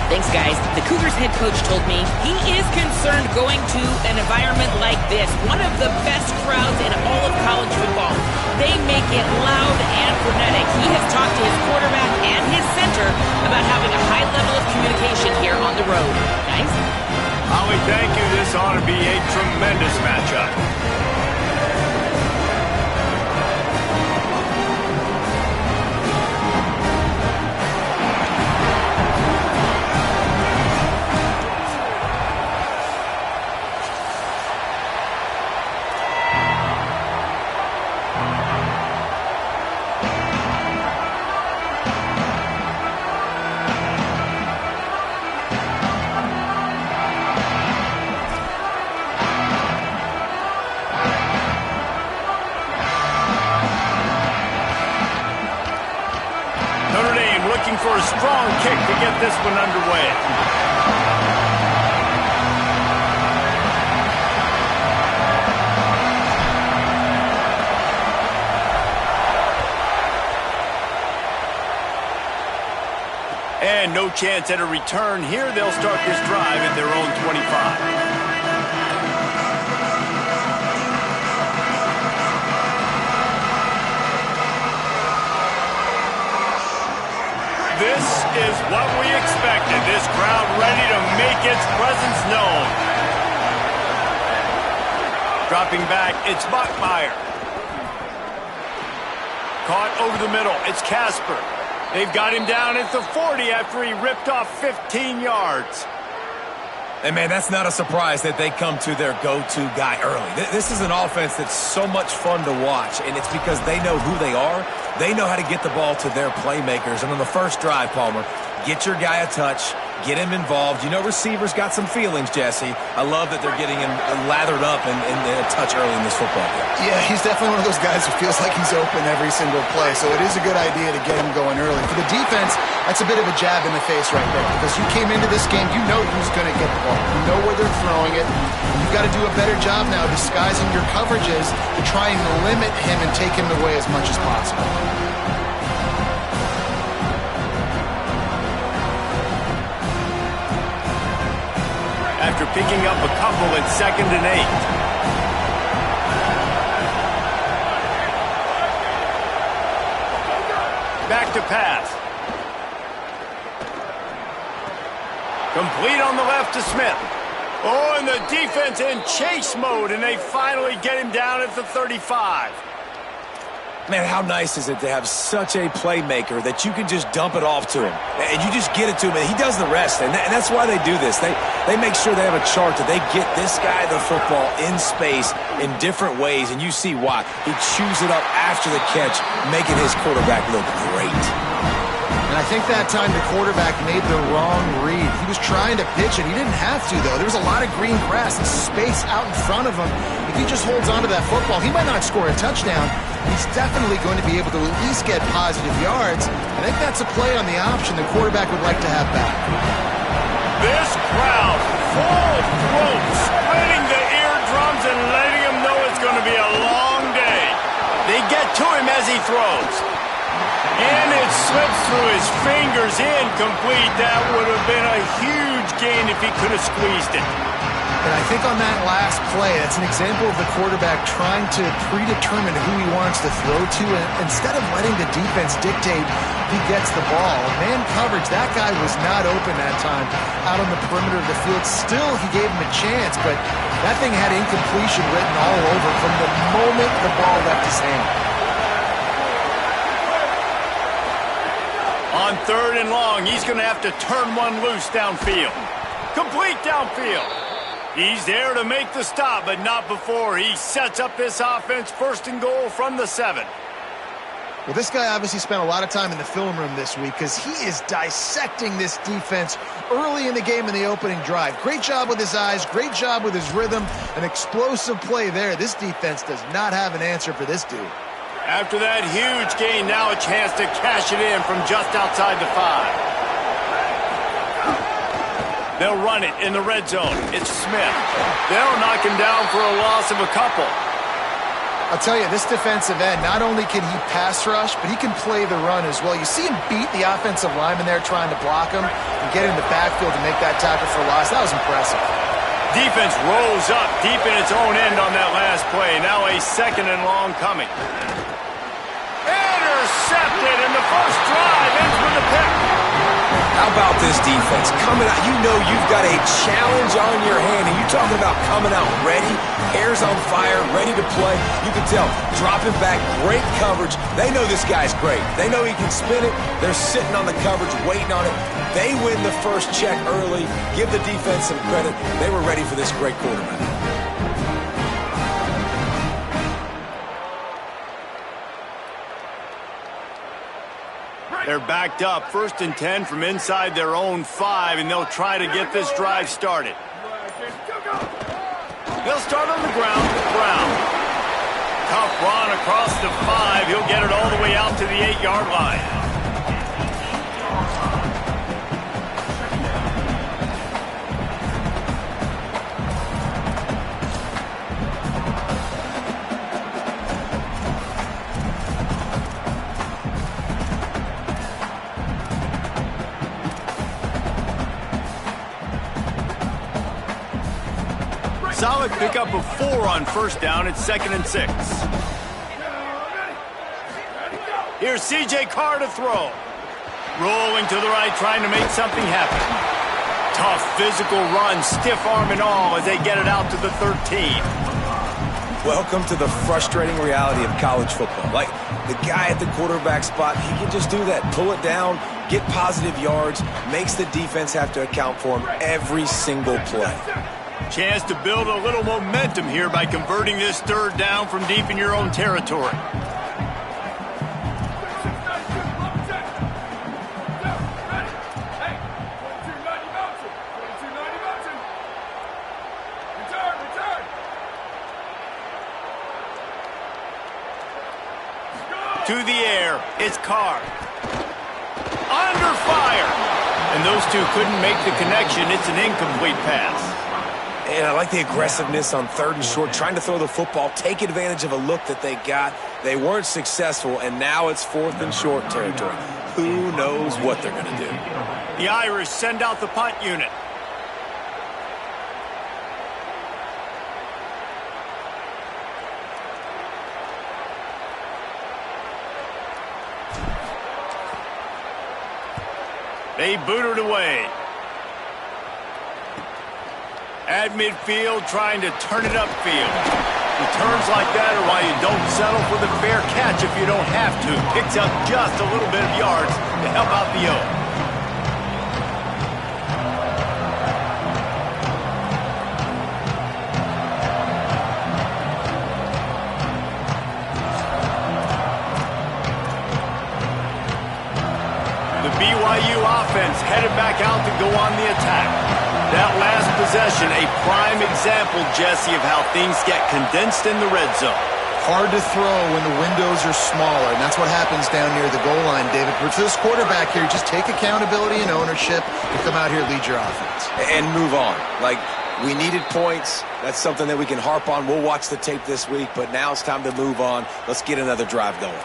Thanks, guys. The Cougars head coach told me he is concerned going to an environment like this, one of the best crowds in all of college football. They make it loud and frenetic. He has talked to his quarterback and his center about having a high level of communication here on the road. Guys? Holly, thank you. This ought to be a tremendous matchup. Looking for a strong kick to get this one underway. And no chance at a return here. They'll start this drive at their own 25. This is what we expected. This crowd ready to make its presence known. Dropping back, it's Bachmeyer. Caught over the middle, it's Casper. They've got him down at the 40 after he ripped off 15 yards. And, man, that's not a surprise that they come to their go-to guy early. This is an offense that's so much fun to watch, and it's because they know who they are. They know how to get the ball to their playmakers. And on the first drive, Palmer, get your guy a touch, get him involved. You know receivers got some feelings, Jesse. I love that they're getting him lathered up and a touch early in this football game. Yeah, he's definitely one of those guys who feels like he's open every single play, so it is a good idea to get him going early. For the defense, that's a bit of a jab in the face right there, because you came into this game, you know who's going to get the ball. You know where they're throwing it. You've got to do a better job now disguising your coverages to try and limit him and take him away as much as possible. After picking up a couple at 2nd and 8. Back to pass. Complete on the left to Smith. Oh, and the defense in chase mode, and they finally get him down at the 35. Man, how nice is it to have such a playmaker that you can just dump it off to him, and you just get it to him, and he does the rest, and that's why they do this. They make sure they have a chart that they get this guy the football in space in different ways, and you see why. He chews it up after the catch, making his quarterback look great. And I think that time the quarterback made the wrong read. He was trying to pitch it. He didn't have to, though. There was a lot of green grass and space out in front of him. If he just holds on to that football, he might not score a touchdown. He's definitely going to be able to at least get positive yards. I think that's a play on the option the quarterback would like to have back. This crowd, full throat, splitting the eardrums and letting him know it's going to be a long day. They get to him as he throws. And it slips through his fingers, incomplete. That would have been a huge gain if he could have squeezed it. And I think on that last play, that's an example of the quarterback trying to predetermine who he wants to throw to, and instead of letting the defense dictate who gets the ball. Man coverage, that guy was not open that time out on the perimeter of the field. Still, he gave him a chance, but that thing had incompletion written all over from the moment the ball left his hand. On 3rd and long, he's going to have to turn one loose downfield. Complete downfield. He's there to make the stop, but not before he sets up this offense 1st and goal from the 7. Well, this guy obviously spent a lot of time in the film room this week because he is dissecting this defense early in the game in the opening drive. Great job with his eyes, great job with his rhythm, an explosive play there. This defense does not have an answer for this dude. After that huge gain, now a chance to cash it in from just outside the 5. They'll run it in the red zone. It's Smith. They'll knock him down for a loss of a couple. I'll tell you, this defensive end, not only can he pass rush, but he can play the run as well. You see him beat the offensive lineman there trying to block him and get in the backfield to make that tackle for loss. That was impressive. Defense rolls up deep in its own end on that last play. Now a 2nd and long coming. Intercepted, and the first drive ends with a pick. How about this defense? Coming out, you know you've got a challenge on your hand, and you're talking about coming out ready, hair's on fire, ready to play. You can tell, dropping back, great coverage. They know this guy's great. They know he can spin it. They're sitting on the coverage, waiting on it. They win the first check early. Give the defense some credit. They were ready for this great quarterback. They're backed up, 1st and 10 from inside their own 5, and they'll try to get this drive started. They'll start on the ground with Brown. Tough run across the 5. He'll get it all the way out to the 8-yard line. Solid pickup of 4 on 1st down. It's 2nd and 6. Here's C.J. Carr to throw. Rolling to the right, trying to make something happen. Tough physical run, stiff arm and all as they get it out to the 13. Welcome to the frustrating reality of college football. Like, the guy at the quarterback spot, he can just do that. Pull it down, get positive yards, makes the defense have to account for him every single play. Chance to build a little momentum here by converting this 3rd down from deep in your own territory. To the air, it's Carr. Under fire! And those two couldn't make the connection. It's an incomplete pass. And I like the aggressiveness on 3rd and short, trying to throw the football, take advantage of a look that they got. They weren't successful, and now it's 4th and short territory. Who knows what they're going to do? The Irish send out the punt unit. They boot it away. At midfield, trying to turn it upfield. Returns like that are why you don't settle for the fair catch if you don't have to. Picks up just a little bit of yards to help out the O. The BYU offense headed back out to go on the attack. That last possession, a prime example, Jesse, of how things get condensed in the red zone. Hard to throw when the windows are smaller, and that's what happens down near the goal line, David. But for this quarterback here, just take accountability and ownership and come out here and lead your offense. And move on. Like, we needed points. That's something that we can harp on. We'll watch the tape this week, but now it's time to move on. Let's get another drive going.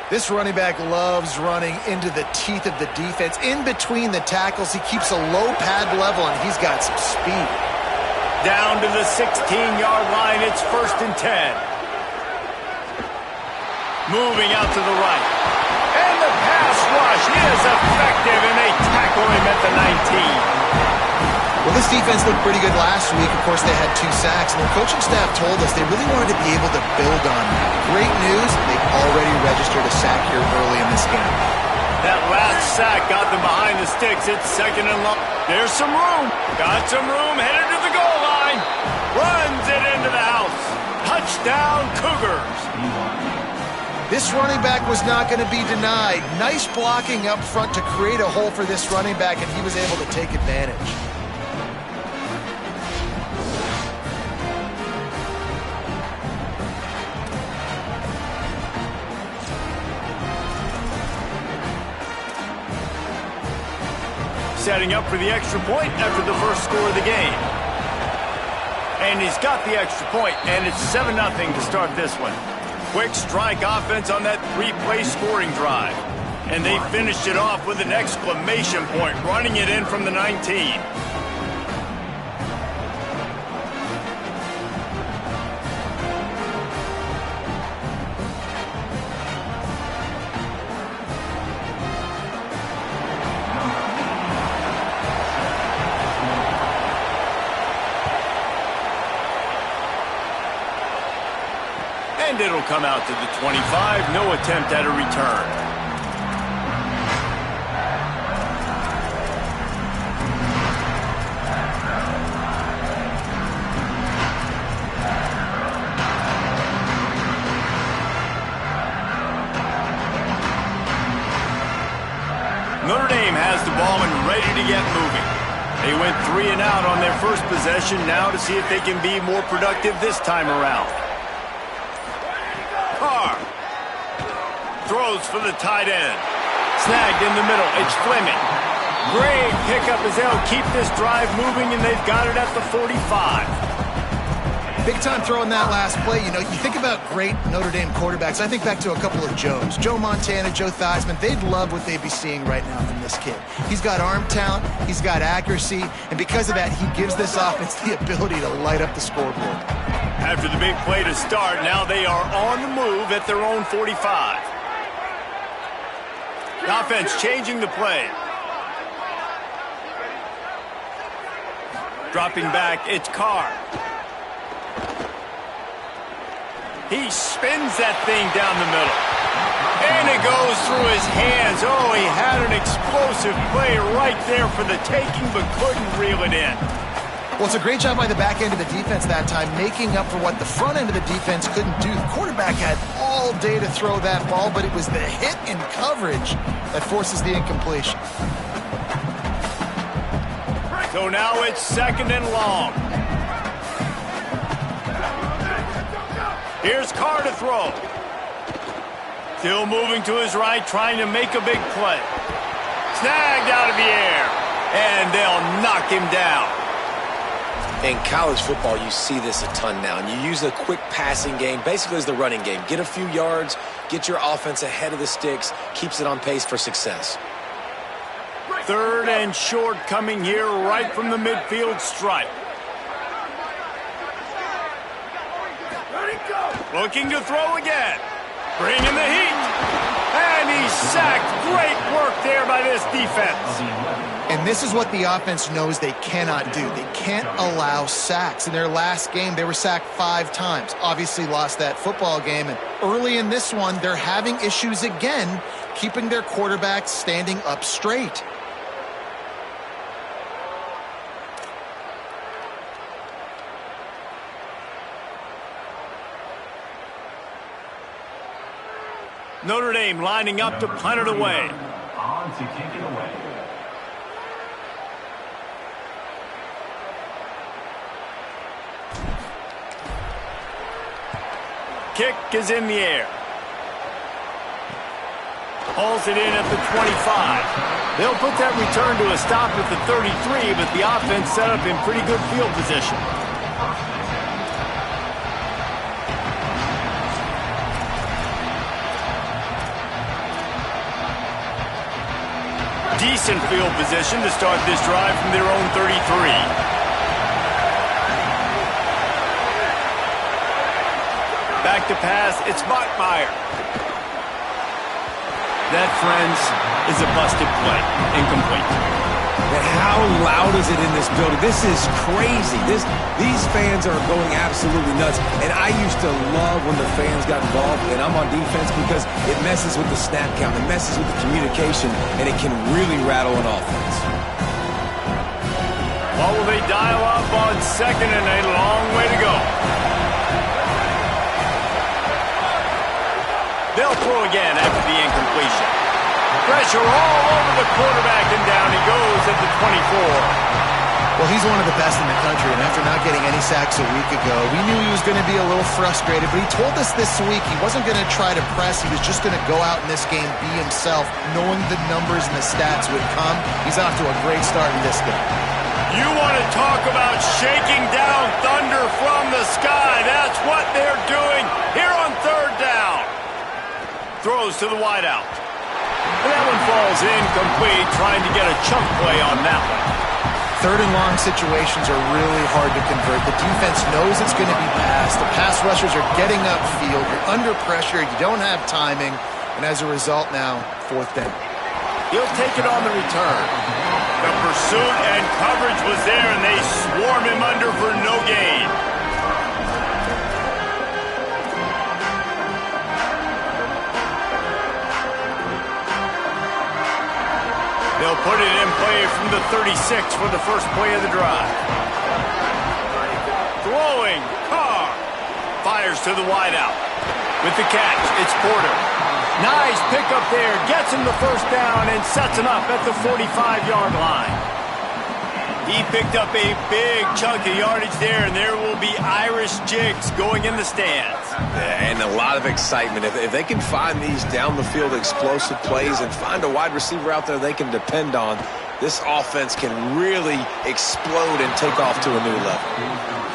This running back loves running into the teeth of the defense. In between the tackles, he keeps a low pad level, and he's got some speed. Down to the 16-yard line, it's 1st and 10. Moving out to the right. And the pass rush is effective, and they tackle him at the 19. Well, this defense looked pretty good last week. Of course, they had 2 sacks, and the coaching staff told us they really wanted to be able to build on that. Great news, they've already registered a sack here early in this game. That last sack got them behind the sticks. It's 2nd and long. There's some room. Got some room, headed to the goal line. Runs it into the house. Touchdown, Cougars. This running back was not going to be denied. Nice blocking up front to create a hole for this running back, and he was able to take advantage. Setting up for the extra point after the first score of the game. And he's got the extra point, and it's 7-0 to start this one. quick strike offense on that three-play scoring drive. And they finished it off with an exclamation point, running it in from the 19. And it'll come out to the 25. No attempt at a return. Notre Dame has the ball and ready to get moving. They went 3 and out on their first possession. Now to see if they can be more productive this time around. Carr throws for the tight end. Snagged in the middle. It's Fleming. Great pickup as they'll keep this drive moving, and they've got it at the 45. Big time throw in that last play. You know, you think about great Notre Dame quarterbacks. I think back to a couple of Joes. Joe Montana, Joe Theismann. They'd love what they'd be seeing right now from this kid. He's got arm talent. He's got accuracy. And because of that, he gives this offense the ability to light up the scoreboard. After the big play to start, now they are on the move at their own 45. The offense changing the play. Dropping back, it's Carr. He spins that thing down the middle. And it goes through his hands. Oh, he had an explosive play right there for the taking, but couldn't reel it in. Well, it's a great job by the back end of the defense that time, making up for what the front end of the defense couldn't do. The quarterback had all day to throw that ball, but it was the hit in coverage that forces the incompletion. So now it's 2nd and long. Here's Carr to throw. Still moving to his right, trying to make a big play. Snagged out of the air, and they'll knock him down. In college football, you see this a ton now, and you use a quick passing game, basically as the running game. Get a few yards, get your offense ahead of the sticks, keeps it on pace for success. 3rd and short coming here right from the midfield stripe. Looking to throw again. Bringing the heat. And he's sacked. Great work there by this defense. And this is what the offense knows they cannot do. They can't allow sacks. In their last game, they were sacked 5 times. Obviously lost that football game. And early in this one, they're having issues again, keeping their quarterback standing up straight. Notre Dame lining up to punt it away. On to kick it away. Kick is in the air. Hauls it in at the 25. They'll put that return to a stop at the 33, but the offense set up in pretty good field position. Decent field position to start this drive from their own 33. Back to pass, it's Bachmeier. That, friends, is a busted play. Incomplete. And how loud is it in this building? This is crazy. These fans are going absolutely nuts. And I used to love when the fans got involved, and I'm on defense because it messes with the snap count. It messes with the communication, and it can really rattle an offense. What will they dial up on 2nd and a long way to go? They'll throw again after the incompletion. Pressure all over the quarterback, and down he goes at the 24. Well, he's one of the best in the country, and after not getting any sacks a week ago, we knew he was going to be a little frustrated, but he told us this week he wasn't going to try to press. He was just going to go out in this game, be himself, knowing the numbers and the stats would come. He's off to a great start in this game. You want to talk about shaking down thunder from the sky. That's what they're doing here on third down. Throws to the wideout. And that one falls incomplete, trying to get a chunk play on that one. Third and long situations are really hard to convert. The defense knows it's going to be passed. The pass rushers are getting upfield. You're under pressure. You don't have timing. And as a result now, fourth down. He'll take it on the return. The pursuit and coverage was there, and they swarm him under for no gain. They'll put it in play from the 36 for the first play of the drive. Throwing, Carr. Fires to the wideout. With the catch, it's Porter. Nice pickup there. Gets him the first down and sets him up at the 45-yard line. He picked up a big chunk of yardage there, and there will be Irish jigs going in the stands. Yeah, and a lot of excitement. If they can find these down-the-field explosive plays and find a wide receiver out there they can depend on, this offense can really explode and take off to a new level.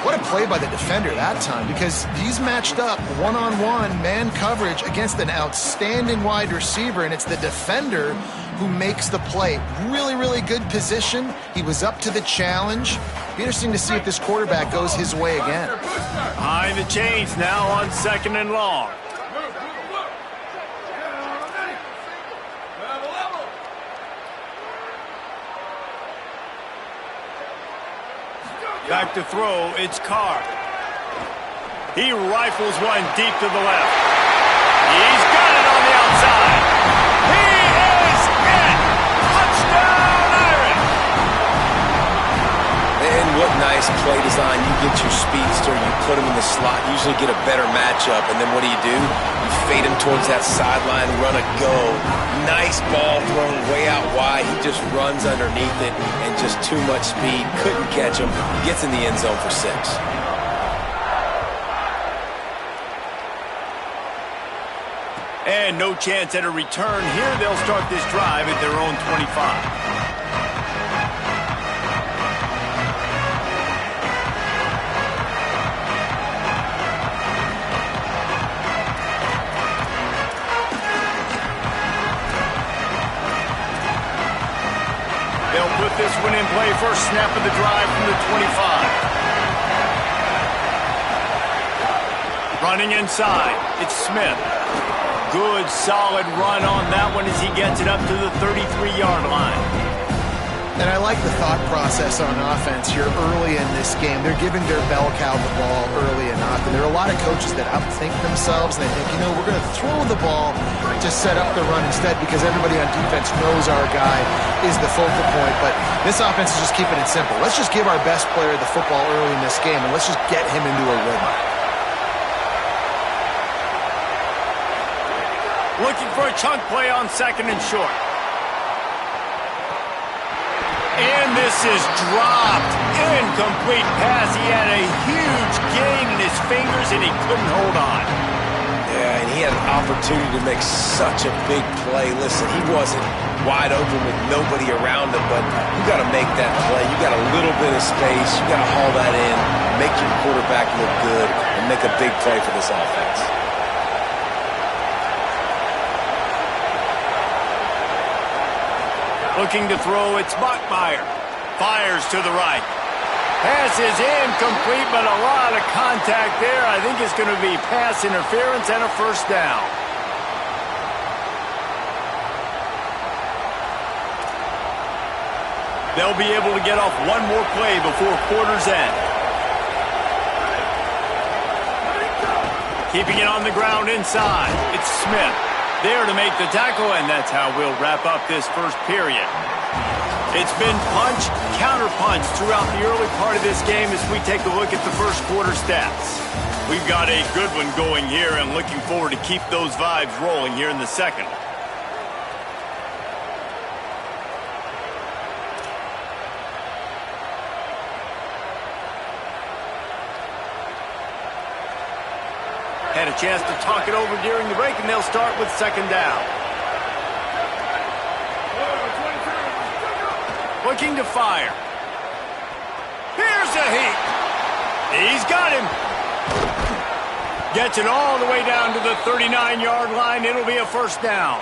What a play by the defender that time, because he's matched up one-on-one man coverage against an outstanding wide receiver, and it's the defender who makes the play. Really, really good position. He was up to the challenge. Be interesting to see if this quarterback goes his way again. Behind the chains now on second and long. Back to throw, it's Carr. He rifles one deep to the left. He's got it on the outside. He is in! Touchdown, Irish! And what nice play design. You get your speedster, you put him in the slot, usually get a better matchup, and then what do? You fade him towards that sideline, run a go. Nice ball thrown way out wide. He just runs underneath it and just too much speed. Couldn't catch him. Gets in the end zone for 6. And no chance at a return here. They'll start this drive at their own 25. They'll put this one in play. First snap of the drive from the 25. Running inside, it's Smith. Good, solid run on that one as he gets it up to the 33-yard line. And I like the thought process on offense here early in this game. They're giving their bell cow the ball early enough. And there are a lot of coaches that outthink themselves. And they think, you know, we're going to throw the ball to set up the run instead because everybody on defense knows our guy is the focal point. But this offense is just keeping it simple. Let's just give our best player the football early in this game, and let's just get him into a rhythm. Looking for a chunk play on second and short. And this is dropped. Incomplete pass. He had a huge gain in his fingers, and he couldn't hold on. Yeah, and he had an opportunity to make such a big play. Listen, he wasn't wide open with nobody around him, but you got to make that play. You got a little bit of space. You got to haul that in, make your quarterback look good, and make a big play for this offense. Looking to throw, it's Bachmeier. Fires to the right. Pass is incomplete, but a lot of contact there. I think it's going to be pass interference and a first down. They'll be able to get off one more play before quarter's end. Keeping it on the ground inside. It's Smith. There to make the tackle, and that's how we'll wrap up this first period. It's been punch, counter-punch throughout the early part of this game as we take a look at the first quarter stats. We've got a good one going here and looking forward to keep those vibes rolling here in the second. Had a chance to talk it over during the break, and they'll start with second down. Looking to fire. Here's a heat. He's got him. Gets it all the way down to the 39-yard line. It'll be a first down.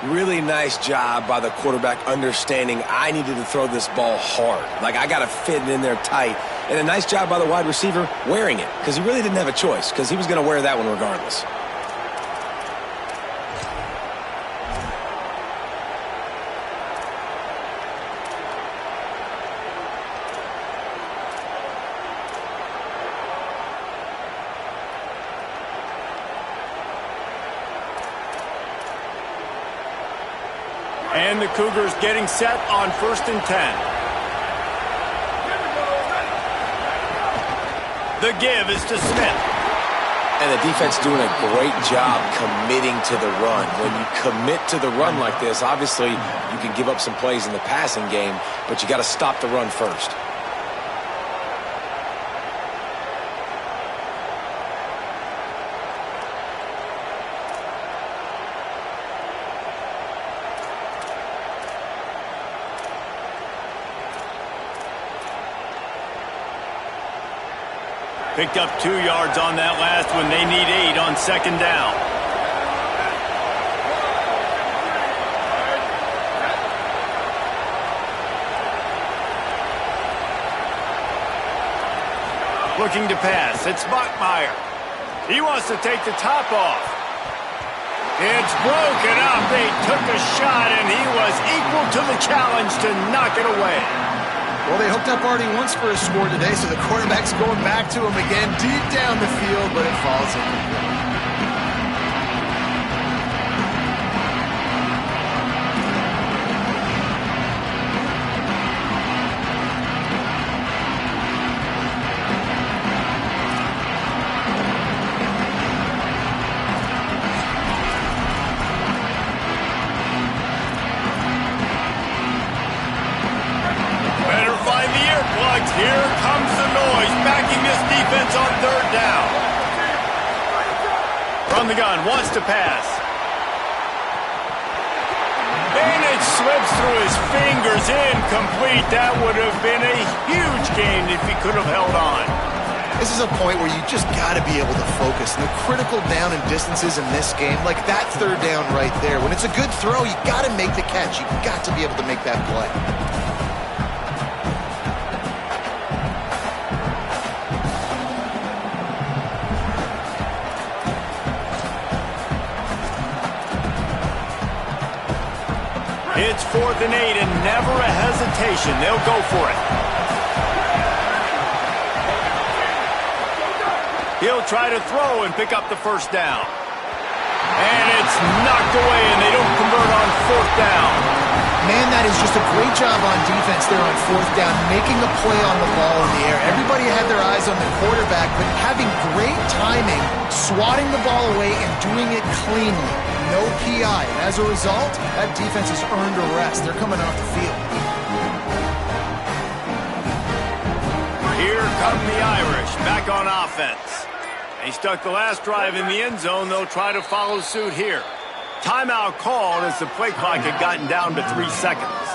Really nice job by the quarterback understanding I needed to throw this ball hard. Like, I got to fit it in there tight. And a nice job by the wide receiver wearing it, because he really didn't have a choice, because he was going to wear that one regardless. And the Cougars getting set on 1st and 10. The give is to Smith. And the defense doing a great job committing to the run. When you commit to the run like this, obviously you can give up some plays in the passing game, but you got to stop the run first. Picked up 2 yards on that last one. They need 8 on 2nd down. Looking to pass. It's Bachmeier. He wants to take the top off. It's broken up. They took a shot, and he was equal to the challenge to knock it away. Well, they hooked up already once for a score today, so the quarterback's going back to him again deep down the field, but it falls incomplete. Here comes the noise, backing this defense on 3rd down. From the gun, wants to pass. And it slips through his fingers, incomplete. That would have been a huge gain if he could have held on. This is a point where you just got to be able to focus. And the critical down and distances in this game, like that 3rd down right there, when it's a good throw, you got to make the catch. You got to be able to make that play. It's 4th and 8 and never a hesitation. They'll go for it. He'll try to throw and pick up the 1st down. And it's knocked away, and they don't convert on 4th down. Man, that is just a great job on defense there on 4th down, making a play on the ball in the air. Everybody had their eyes on the quarterback, but having great timing, swatting the ball away, and doing it cleanly. No PI. And as a result, that defense has earned a rest. They're coming off the field. Here come the Irish, back on offense. They stuck the last drive in the end zone. They'll try to follow suit here. Timeout called as the play clock had gotten down to 3 seconds.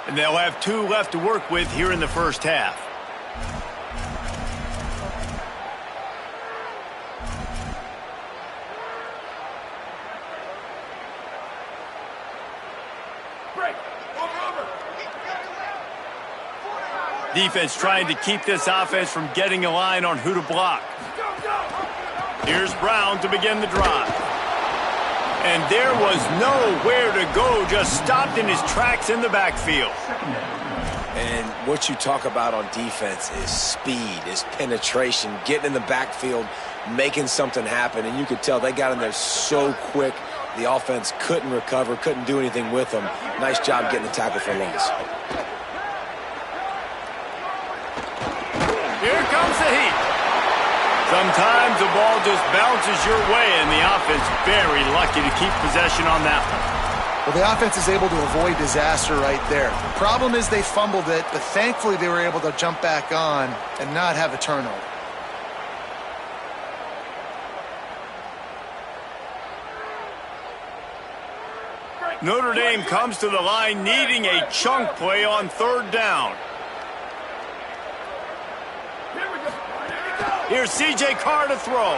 And they'll have 2 left to work with here in the first half. Defense trying to keep this offense from getting a line on who to block. Here's Brown to begin the drive. And there was nowhere to go, just stopped in his tracks in the backfield. And what you talk about on defense is speed, is penetration, getting in the backfield, making something happen. And you could tell they got in there so quick, the offense couldn't recover, couldn't do anything with them. Nice job getting the tackle for loss. Here comes the heat. Sometimes the ball just bounces your way, and the offense very lucky to keep possession on that one. Well, the offense is able to avoid disaster right there. The problem is they fumbled it, but thankfully they were able to jump back on and not have a turnover. Notre Dame comes to the line needing a chunk play on 3rd down. Here's C.J. Carr to throw.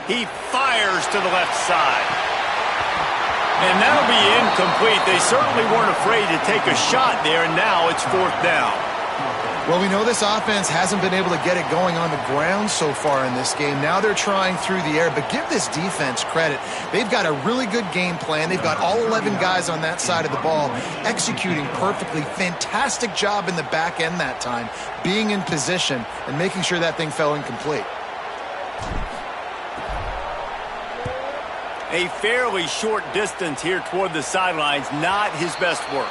He fires to the left side. And that'll be incomplete. They certainly weren't afraid to take a shot there, and now it's 4th down. Well, we know this offense hasn't been able to get it going on the ground so far in this game. Now they're trying through the air, but give this defense credit. They've got a really good game plan. They've got all 11 guys on that side of the ball executing perfectly. Fantastic job in the back end that time, being in position and making sure that thing fell incomplete. A fairly short distance here toward the sidelines, not his best work.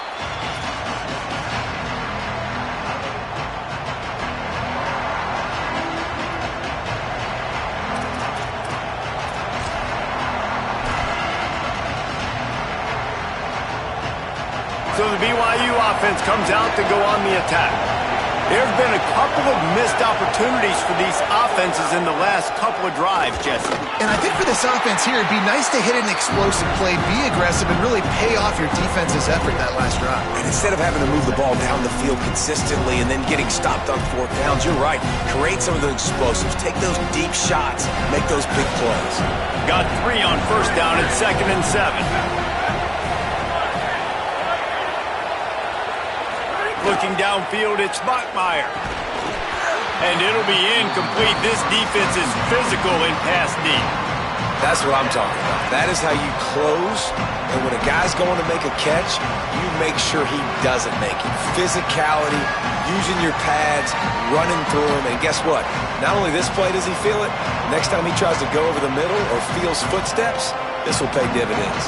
So the BYU offense comes out to go on the attack. There's been a couple of missed opportunities for these offenses in the last couple of drives, Jesse. And I think for this offense here, it'd be nice to hit an explosive play, be aggressive, and really pay off your defense's effort that last drive. And instead of having to move the ball down the field consistently and then getting stopped on 4th downs, you're right. Create some of those explosives. Take those deep shots. Make those big plays. Got 3 on 1st down at 2nd and 7. Looking downfield, it's Bachmeier. And it'll be incomplete. This defense is physical in pass deep. That's what I'm talking about. That is how you close. And when a guy's going to make a catch, you make sure he doesn't make it. Physicality, using your pads, running through him. And guess what? Not only this play does he feel it, next time he tries to go over the middle or feels footsteps, this will pay dividends.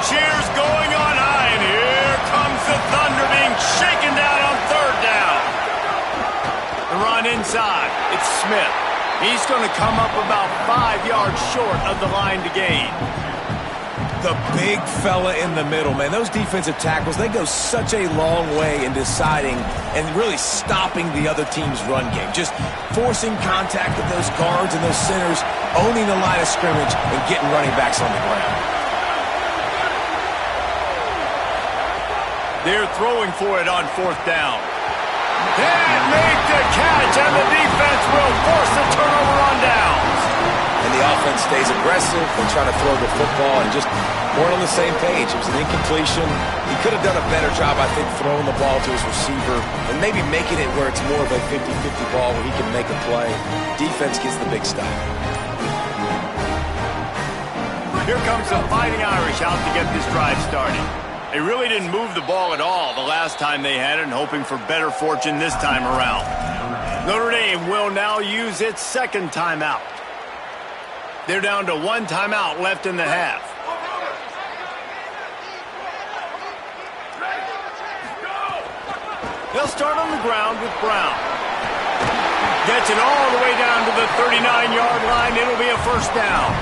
Cheers going on high, and here comes the Thunder being shaken down on 3rd down. The run inside. It's Smith. He's going to come up about 5 yards short of the line to gain. The big fella in the middle, man. Those defensive tackles, they go such a long way in deciding and really stopping the other team's run game. Just forcing contact with those guards and those centers, owning the line of scrimmage, and getting running backs on the ground. They're throwing for it on 4th down. Can't make the catch, and the defense will force the turnover on downs. And the offense stays aggressive. They try to throw the football and just weren't on the same page. It was an incompletion. He could have done a better job, I think, throwing the ball to his receiver and maybe making it where it's more of a 50-50 ball where he can make a play. Defense gets the big stop. Here comes the Fighting Irish out to get this drive started. They really didn't move the ball at all the last time they had it, and hoping for better fortune this time around. Notre Dame will now use its 2nd timeout. They're down to 1 timeout left in the half. They'll start on the ground with Brown. Gets it all the way down to the 39-yard line. It'll be a 1st down.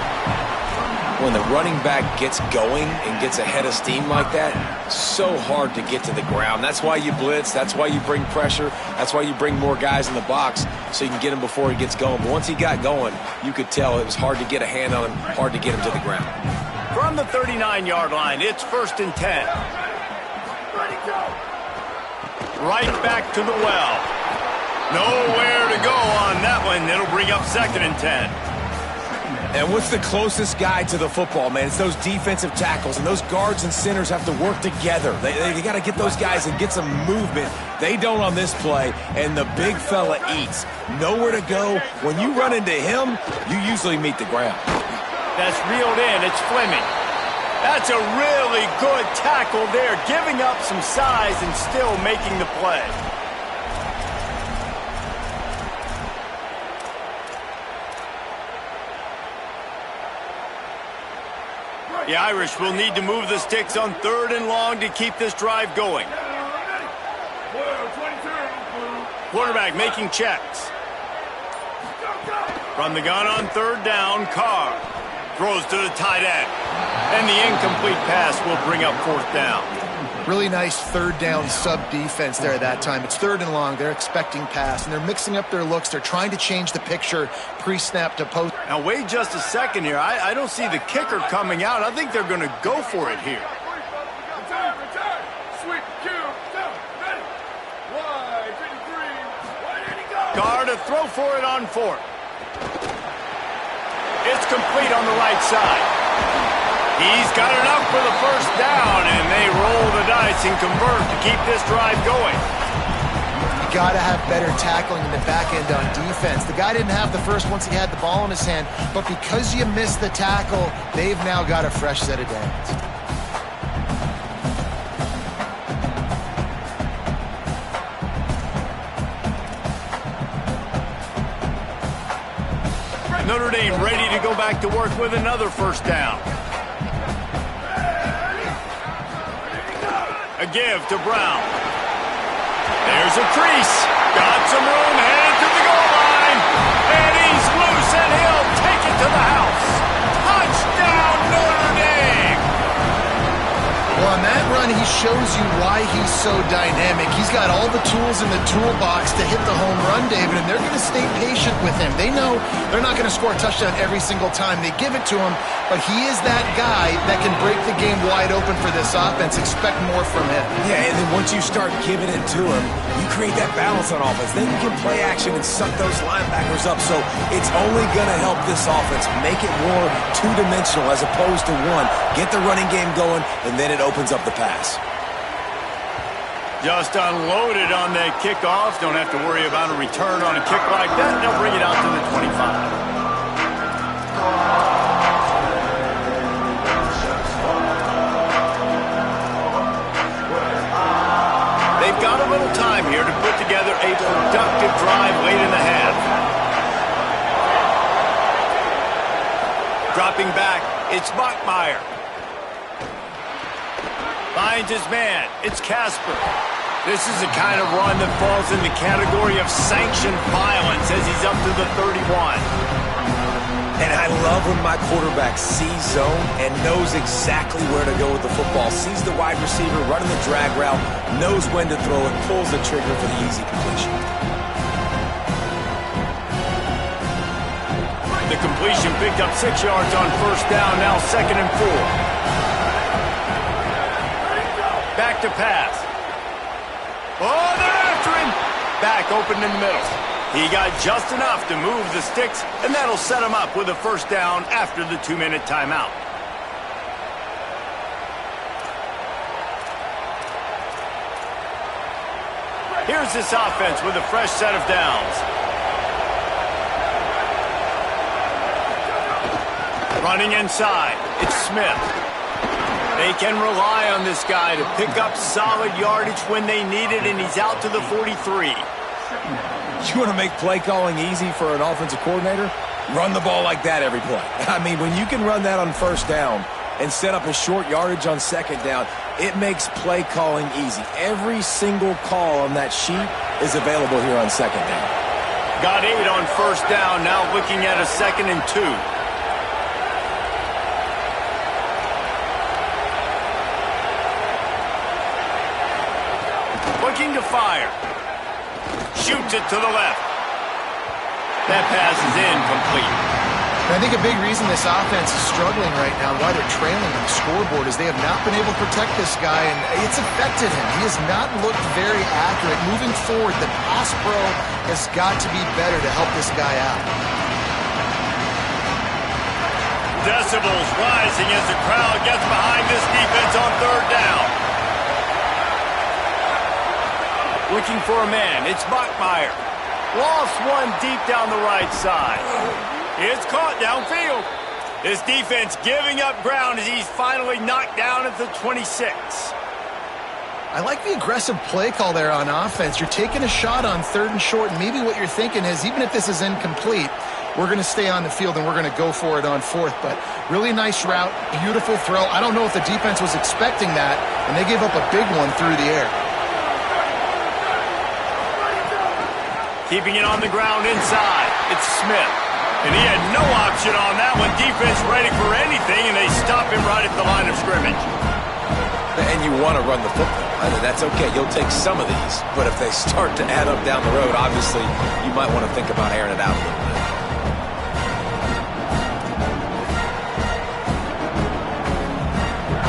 When the running back gets going and gets ahead of steam like that, so hard to get to the ground. That's why you blitz. That's why you bring pressure. That's why you bring more guys in the box so you can get him before he gets going. But once he got going, you could tell it was hard to get a hand on him, hard to get him to the ground. From the 39-yard line, it's 1st and 10. Right back to the well. Nowhere to go on that one. It'll bring up 2nd and 10. And what's the closest guy to the football, man? It's those defensive tackles, and those guards and centers have to work together. They got to get those guys and get some movement. They don't on this play, and the big fella eats. Nowhere to go. When you run into him, you usually meet the ground. That's reeled in. It's Fleming. That's a really good tackle there, giving up some size and still making the play. The Irish will need to move the sticks on 3rd and long to keep this drive going. Quarterback making checks. From the gun on 3rd down, Carr throws to the tight end. And the incomplete pass will bring up 4th down. Really nice third down sub defense there at that time. It's 3rd and long. They're expecting pass, and they're mixing up their looks. They're trying to change the picture pre-snap to post. Now, wait just a second here. I don't see the kicker coming out. I think they're going to go for it here. Carr to throw for it on 4th. It's complete on the right side. He's got enough for the first down, and they roll the dice and convert to keep this drive going. You got to have better tackling in the back end on defense. The guy didn't have the first once he had the ball in his hand, but because you missed the tackle, they've now got a fresh set of downs. Notre Dame ready to go back to work with another first down. A give to Brown. There's a crease. Got some room, headed to the goal line. And he's loose, and he'll take it to the house. Touchdown, Notre Dame! Well, on that run, he shows you why he's so dynamic. He's got all the tools in the toolbox to hit the home run, David, and they're going to stay patient with him. They know they're not going to score a touchdown every single time they give it to him, but he is that guy that can break the game wide open for this offense. Expect more from him. Yeah, and then once you start giving it to him, you create that balance on offense. Then you can play action and suck those linebackers up. So it's only going to help this offense make it more two-dimensional as opposed to one. Get the running game going, and then it opens up the pass. Just unloaded on that kickoff. Don't have to worry about a return on a kick like that. They'll bring it out to the 25. They've got a little time here to put together a productive drive late in the half. Dropping back, it's Bachmeier. Finds his man. It's Casper. This is the kind of run that falls in the category of sanctioned violence as he's up to the 31. And I love when my quarterback sees zone and knows exactly where to go with the football. Sees the wide receiver running the drag route, knows when to throw it, pulls the trigger for the easy completion. The completion picked up 6 yards on first down, now 2nd and 4. Back to pass. Oh, they're after him. Back open in the middle. He got just enough to move the sticks, and that'll set him up with a first down after the 2-minute timeout. Here's this offense with a fresh set of downs. Running inside, it's Smith. They can rely on this guy to pick up solid yardage when they need it, and he's out to the 43. You want to make play calling easy for an offensive coordinator? Run the ball like that every play. I mean, when you can run that on first down and set up a short yardage on second down, it makes play calling easy. Every single call on that sheet is available here on second down. Got 8 on first down, now looking at a 2nd and 2. Looking to fire. Shoots it to the left. That pass is incomplete. I think a big reason this offense is struggling right now, why they're trailing on the scoreboard, is they have not been able to protect this guy, and it's affected him. He has not looked very accurate. Moving forward, the pass pro has got to be better to help this guy out. Decibels rising as the crowd gets behind this defense on third down. Looking for a man. It's Bachmeier. Lost one deep down the right side. It's caught downfield. This defense giving up ground as he's finally knocked down at the 26. I like the aggressive play call there on offense. You're taking a shot on 3rd and short, and maybe what you're thinking is, even if this is incomplete, we're going to stay on the field and we're going to go for it on 4th. But really nice route, beautiful throw. I don't know if the defense was expecting that, and they gave up a big one through the air. Keeping it on the ground inside. It's Smith. And he had no option on that one. Defense ready for anything, and they stop him right at the line of scrimmage. And you want to run the football. That's okay. You'll take some of these. But if they start to add up down the road, obviously, you might want to think about airing it out a little bit.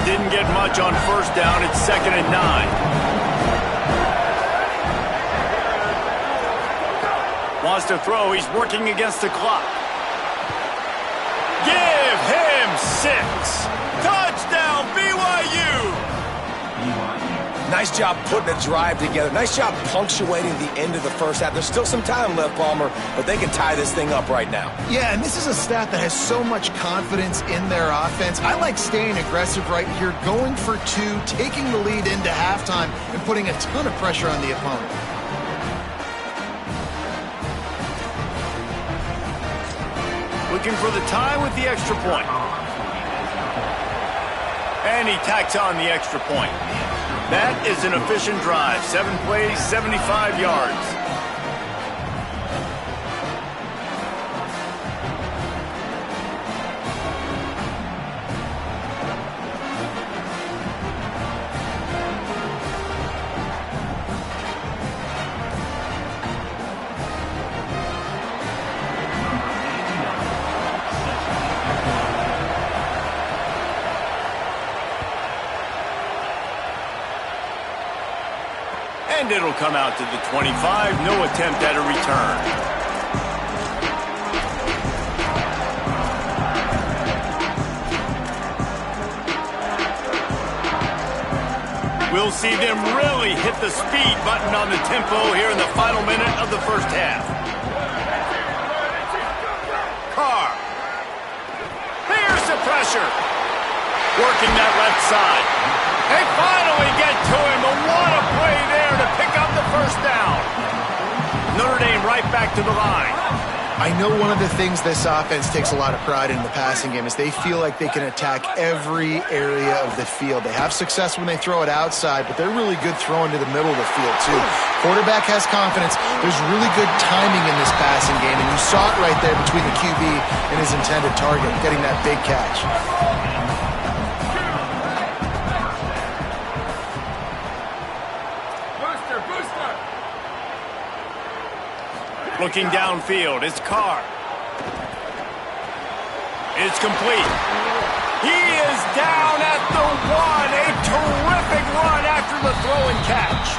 Didn't get much on first down. It's 2nd and 9. Wants to throw. He's working against the clock. Give him 6. Touchdown, BYU! Nice job putting a drive together. Nice job punctuating the end of the first half. There's still some time left, Palmer, but they can tie this thing up right now. Yeah, and this is a staff that has so much confidence in their offense. I like staying aggressive right here, going for 2, taking the lead into halftime, and putting a ton of pressure on the opponent. Looking for the tie with the extra point. And he tacks on the extra point. That is an efficient drive. 7 plays, 75 yards. And it'll come out to the 25. No attempt at a return. We'll see them really hit the speed button on the tempo here in the final minute of the first half. Carr. Here's the pressure. Working that left side. They finally get to him, but what a play there to pick up the first down. Notre Dame right back to the line. I know one of the things this offense takes a lot of pride in the passing game is they feel like they can attack every area of the field. They have success when they throw it outside, but they're really good throwing to the middle of the field, too. Quarterback has confidence. There's really good timing in this passing game, and you saw it right there between the QB and his intended target, getting that big catch. Looking downfield, it's Carr. It's complete. He is down at the 1. A terrific run after the throw and catch.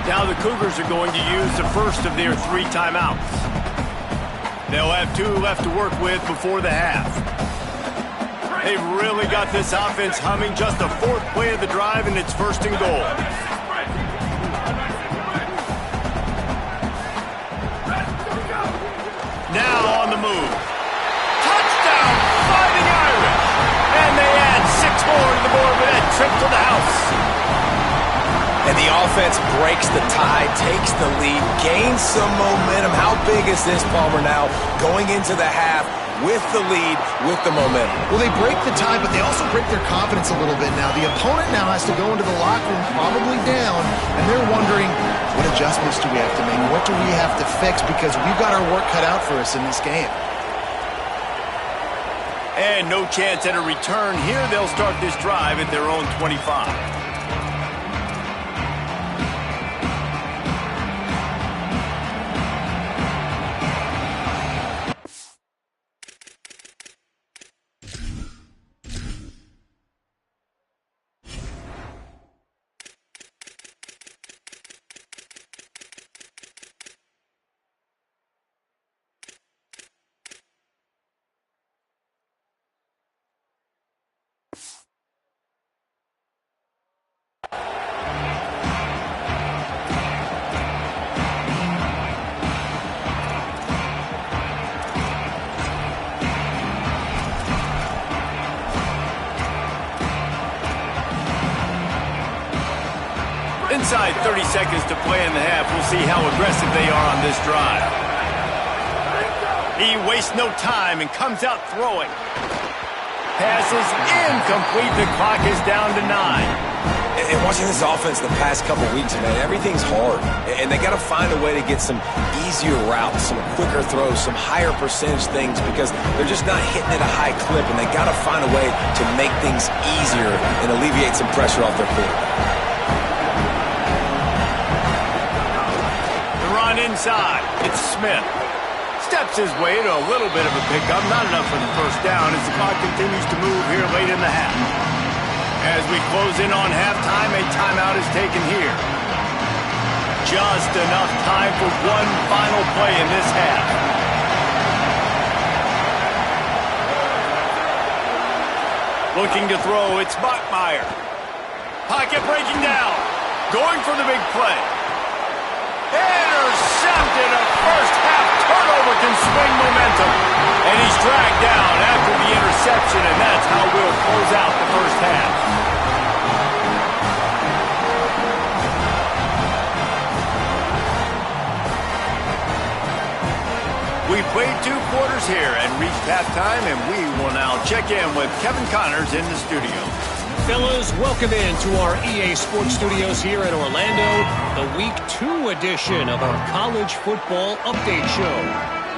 Now the Cougars are going to use the first of their 3 timeouts. They'll have 2 left to work with before the half. They've really got this offense humming. Just the 4th play of the drive, and it's 1st and goal. Now on the move. Touchdown, Fighting Irish. And they add 6 more to the board with that trip to the house. And the offense breaks the tie, takes the lead, gains some momentum. How big is this, Palmer, now going into the half with the lead, with the momentum? Well, they break the tie, but they also break their confidence a little bit now. The opponent now has to go into the locker room probably down, and they're wondering, what adjustments do we have to make? What do we have to fix? Because we've got our work cut out for us in this game. And no chance at a return here. They'll start this drive at their own 25. Inside 30 seconds to play in the half. We'll see how aggressive they are on this drive. He wastes no time and comes out throwing. Pass is incomplete. The clock is down to 9. And watching this offense the past couple weeks, man, everything's hard. And they got to find a way to get some easier routes, some quicker throws, some higher percentage things because they're just not hitting at a high clip. And they got to find a way to make things easier and alleviate some pressure off their quarterback. inside. It's Smith. Steps his way to a little bit of a pickup. Not enough for the first down as the clock continues to move here late in the half. As we close in on halftime, a timeout is taken here. Just enough time for one final play in this half. Looking to throw, it's Bachmeier. Pocket breaking down. Going for the big play. Intercepted. A first half turnover can swing momentum. And he's dragged down after the interception, and that's how we'll close out the first half. We played 2 quarters here and reached halftime, and we will now check in with Kevin Connors in the studio. Fellas, welcome into our EA Sports Studios here in Orlando, the Week 2 edition of our College Football Update Show.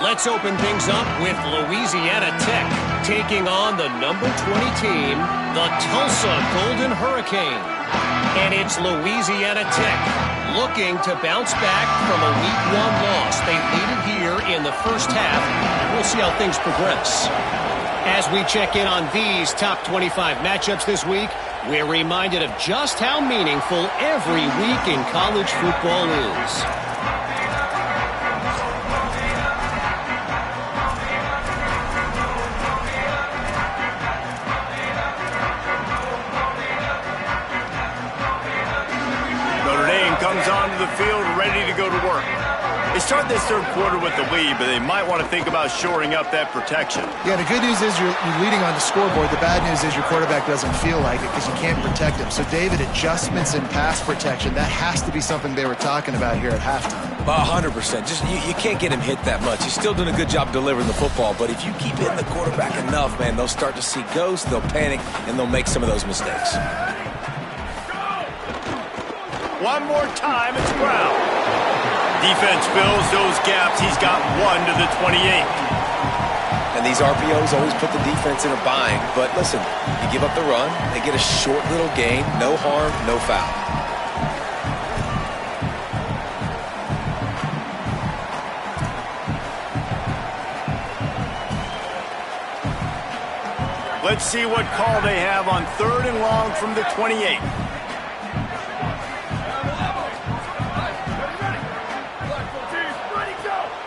Let's open things up with Louisiana Tech taking on the number 20 team, the Tulsa Golden Hurricane. And it's Louisiana Tech looking to bounce back from a Week 1 loss. They lead it here in the first half, and we'll see how things progress. As we check in on these top 25 matchups this week, we're reminded of just how meaningful every week in college football is. Notre Dame comes onto the field ready to go to work. They start this third quarter with the lead, but they might want to think about shoring up that protection. Yeah, the good news is you're leading on the scoreboard. The bad news is your quarterback doesn't feel like it because you can't protect him. So, David, adjustments in pass protection, that has to be something they were talking about here at halftime. 100%. Just you can't get him hit that much. He's still doing a good job delivering the football, but if you keep hitting the quarterback enough, man, they'll start to see ghosts, they'll panic, and they'll make some of those mistakes. One more time, it's Brown. Defense fills those gaps. He's got 1 to the 28. And these RPOs always put the defense in a bind. But listen, you give up the run, they get a short little gain, no harm, no foul. Let's see what call they have on 3rd and long from the 28.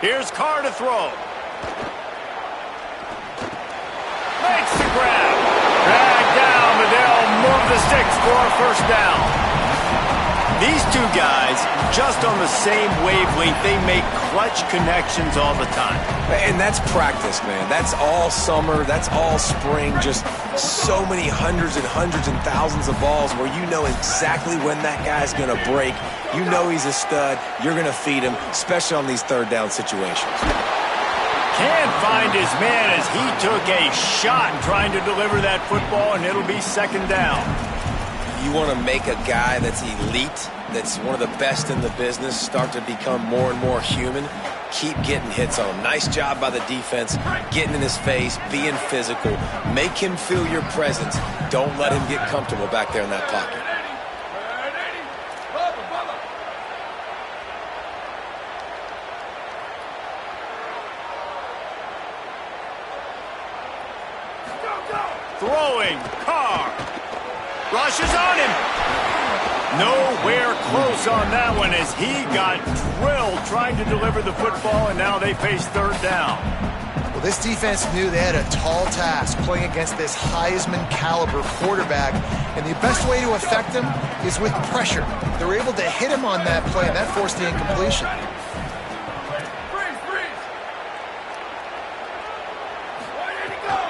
Here's Carr to throw. Makes the grab. Dragged down, but they'll move the sticks for a first down. These two guys, just on the same wavelength, they make clutch connections all the time. And that's practice, man. That's all summer. That's all spring. Just so many hundreds and thousands of balls where you know exactly when that guy's going to break. You know he's a stud. You're going to feed him, especially on these third down situations. Can't find his man as he took a shot trying to deliver that football, and it'll be 2nd down. You want to make a guy that's elite, that's one of the best in the business, start to become more and more human. Keep getting hits on him. Nice job by the defense, getting in his face, being physical. Make him feel your presence. Don't let him get comfortable back there in that pocket. Throwing, Carr. Rushes on him. Nowhere close on that one as he got drilled trying to deliver the football, and now they face 3rd down. Well, this defense knew they had a tall task playing against this Heisman caliber quarterback, and the best way to affect him is with pressure. They were able to hit him on that play, and that forced the incompletion.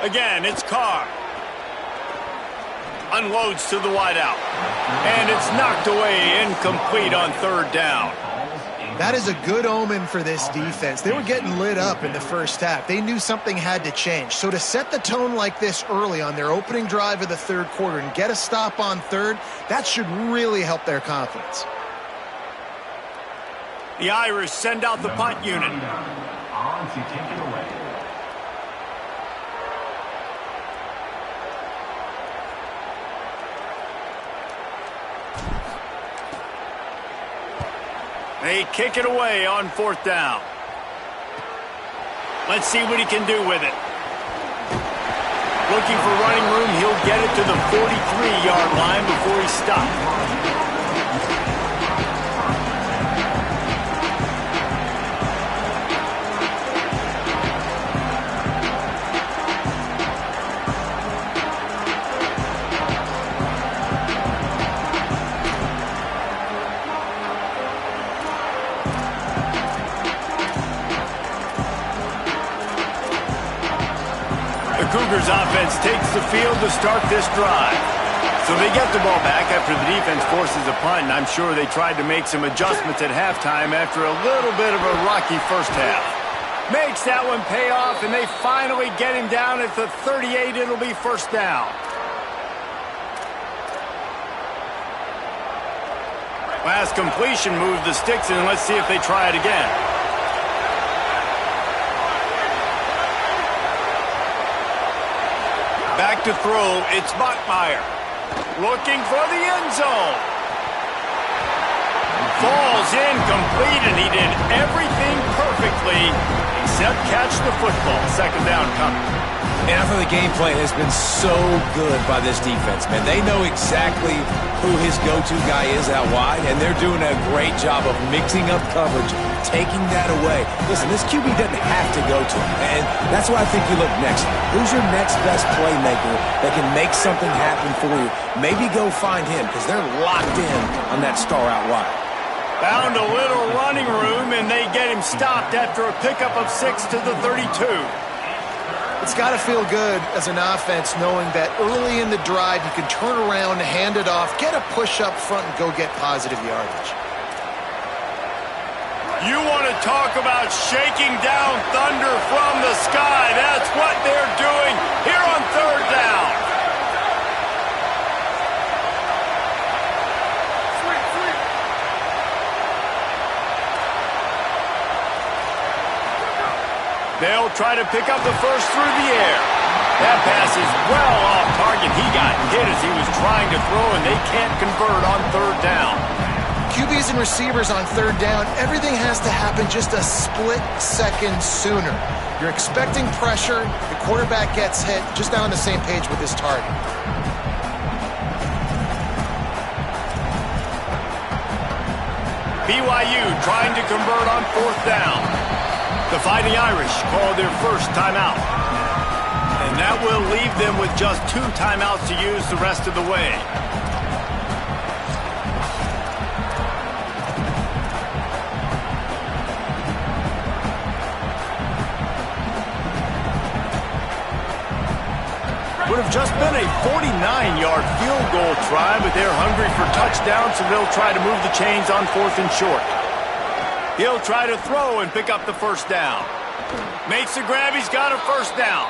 Again, it's Carr. Unloads to the wideout. And it's knocked away, incomplete on 3rd down. That is a good omen for this defense. They were getting lit up in the first half. They knew something had to change. So to set the tone like this early on their opening drive of the 3rd quarter and get a stop on 3rd, that should really help their confidence. The Irish send out the punt unit. On to kick it away. They kick it away on 4th down. Let's see what he can do with it. Looking for running room. He'll get it to the 43-yard line before he stops. Cougars offense takes the field to start this drive. So they get the ball back after the defense forces a punt, and I'm sure they tried to make some adjustments at halftime after a little bit of a rocky first half. Makes that one pay off, and they finally get him down at the 38. It'll be 1st down. Last completion moved the sticks, and let's see if they try it again. Back to throw, it's Bachmeier. Looking for the end zone. Falls incomplete, and he did everything perfectly except catch the football. 2nd down coming. And I thought the game plan has been so good by this defense, man. They know exactly who his go-to guy is out wide, and they're doing a great job of mixing up coverage, taking that away. Listen, this QB doesn't have to go to him, and that's why I think you look next. Who's your next best playmaker that can make something happen for you? Maybe go find him, because they're locked in on that star out wide. Found a little running room, and they get him stopped after a pickup of 6 to the 32. It's got to feel good as an offense knowing that early in the drive you can turn around, hand it off, get a push up front, and go get positive yardage. You want to talk about shaking down thunder from the sky. That's what they're doing here on 3rd down. They'll try to pick up the first through the air. That pass is well off target. He got hit as he was trying to throw, and they can't convert on 3rd down. QBs and receivers on 3rd down, everything has to happen just a split second sooner. You're expecting pressure, the quarterback gets hit, just not on the same page with his target. BYU trying to convert on 4th down. The Fighting Irish call their first timeout. And that will leave them with just 2 timeouts to use the rest of the way. Would have just been a 49-yard field goal try, but they're hungry for touchdowns, so they'll try to move the chains on 4th and short. He'll try to throw and pick up the first down. Makes the grab, he's got a first down.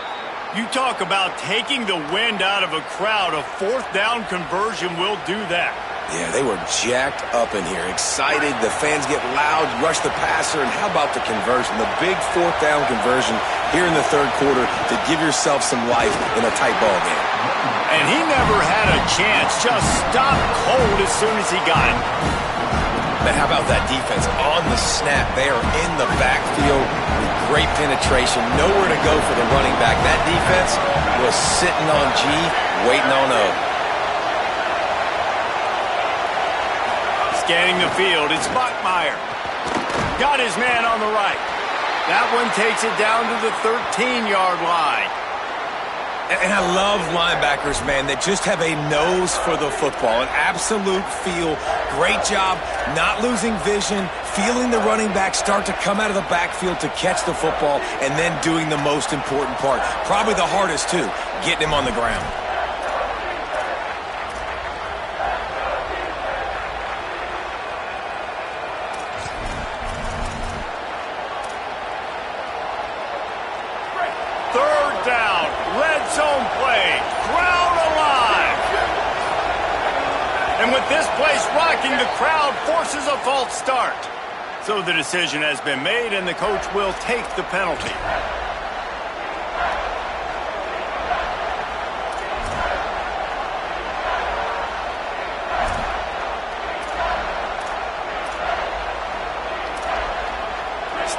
You talk about taking the wind out of a crowd. A 4th down conversion will do that. Yeah, they were jacked up in here, excited. The fans get loud, rush the passer, and how about the conversion? The big 4th down conversion here in the 3rd quarter to give yourself some life in a tight ball game. And he never had a chance, just stopped cold as soon as he got it. But how about that defense on the snap? They are in the backfield with great penetration, nowhere to go for the running back. That defense was sitting on G, waiting on O. Scanning the field, it's Bachmeier. Got his man on the right. That one takes it down to the 13-yard line. And I love linebackers, man, that just have a nose for the football, an absolute feel. Great job not losing vision, feeling the running back start to come out of the backfield to catch the football, and then doing the most important part. Probably the hardest, too, getting him on the ground. Zone play, crowd alive. And with this place rocking, the crowd forces a false start. So the decision has been made, and the coach will take the penalty.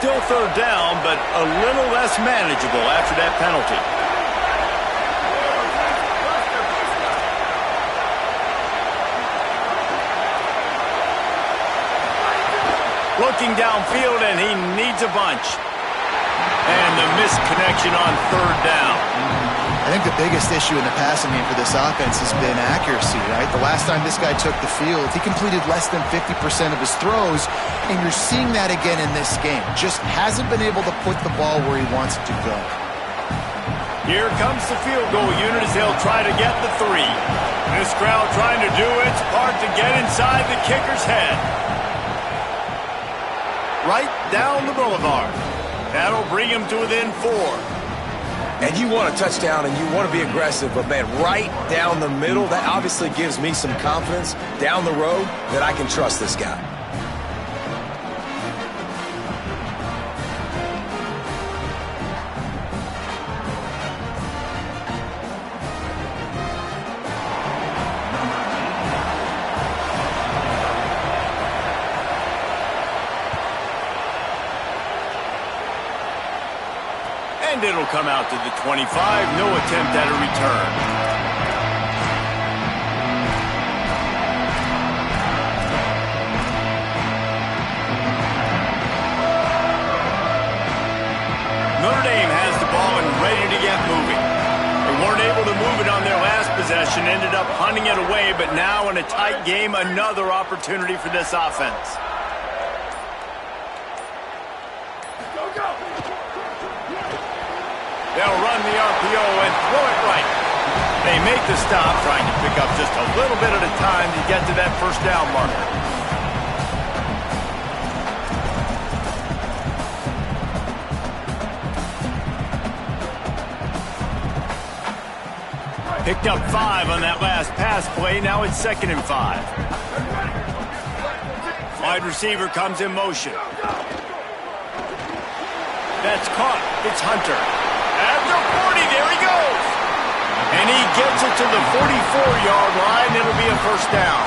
still third down, but a little less manageable after that penalty. Looking downfield, and he needs a bunch. And the missed connection on third down. I think the biggest issue in the passing game for this offense has been accuracy, right? The last time this guy took the field, he completed less than 50% of his throws, and you're seeing that again in this game. Just hasn't been able to put the ball where he wants it to go. Here comes the field goal unit as they'll try to get the 3. This crowd trying to do its part to get inside the kicker's head. Right down the boulevard. That'll bring him to within 4. And you want a touchdown and you want to be aggressive, but, man, right down the middle, that obviously gives me some confidence down the road that I can trust this guy. And it'll come out to the 25. No attempt at a return. Notre Dame has the ball and ready to get moving. They weren't able to move it on their last possession, ended up hunting it away, but now in a tight game, another opportunity for this offense. They'll run the RPO and throw it right. They make the stop, trying to pick up just a little bit at a time to get to that first down marker. Picked up 5 on that last pass play. Now it's 2nd and 5. Wide receiver comes in motion. That's caught. It's Hunter. At the 40, there he goes. And he gets it to the 44-yard line. It'll be a first down.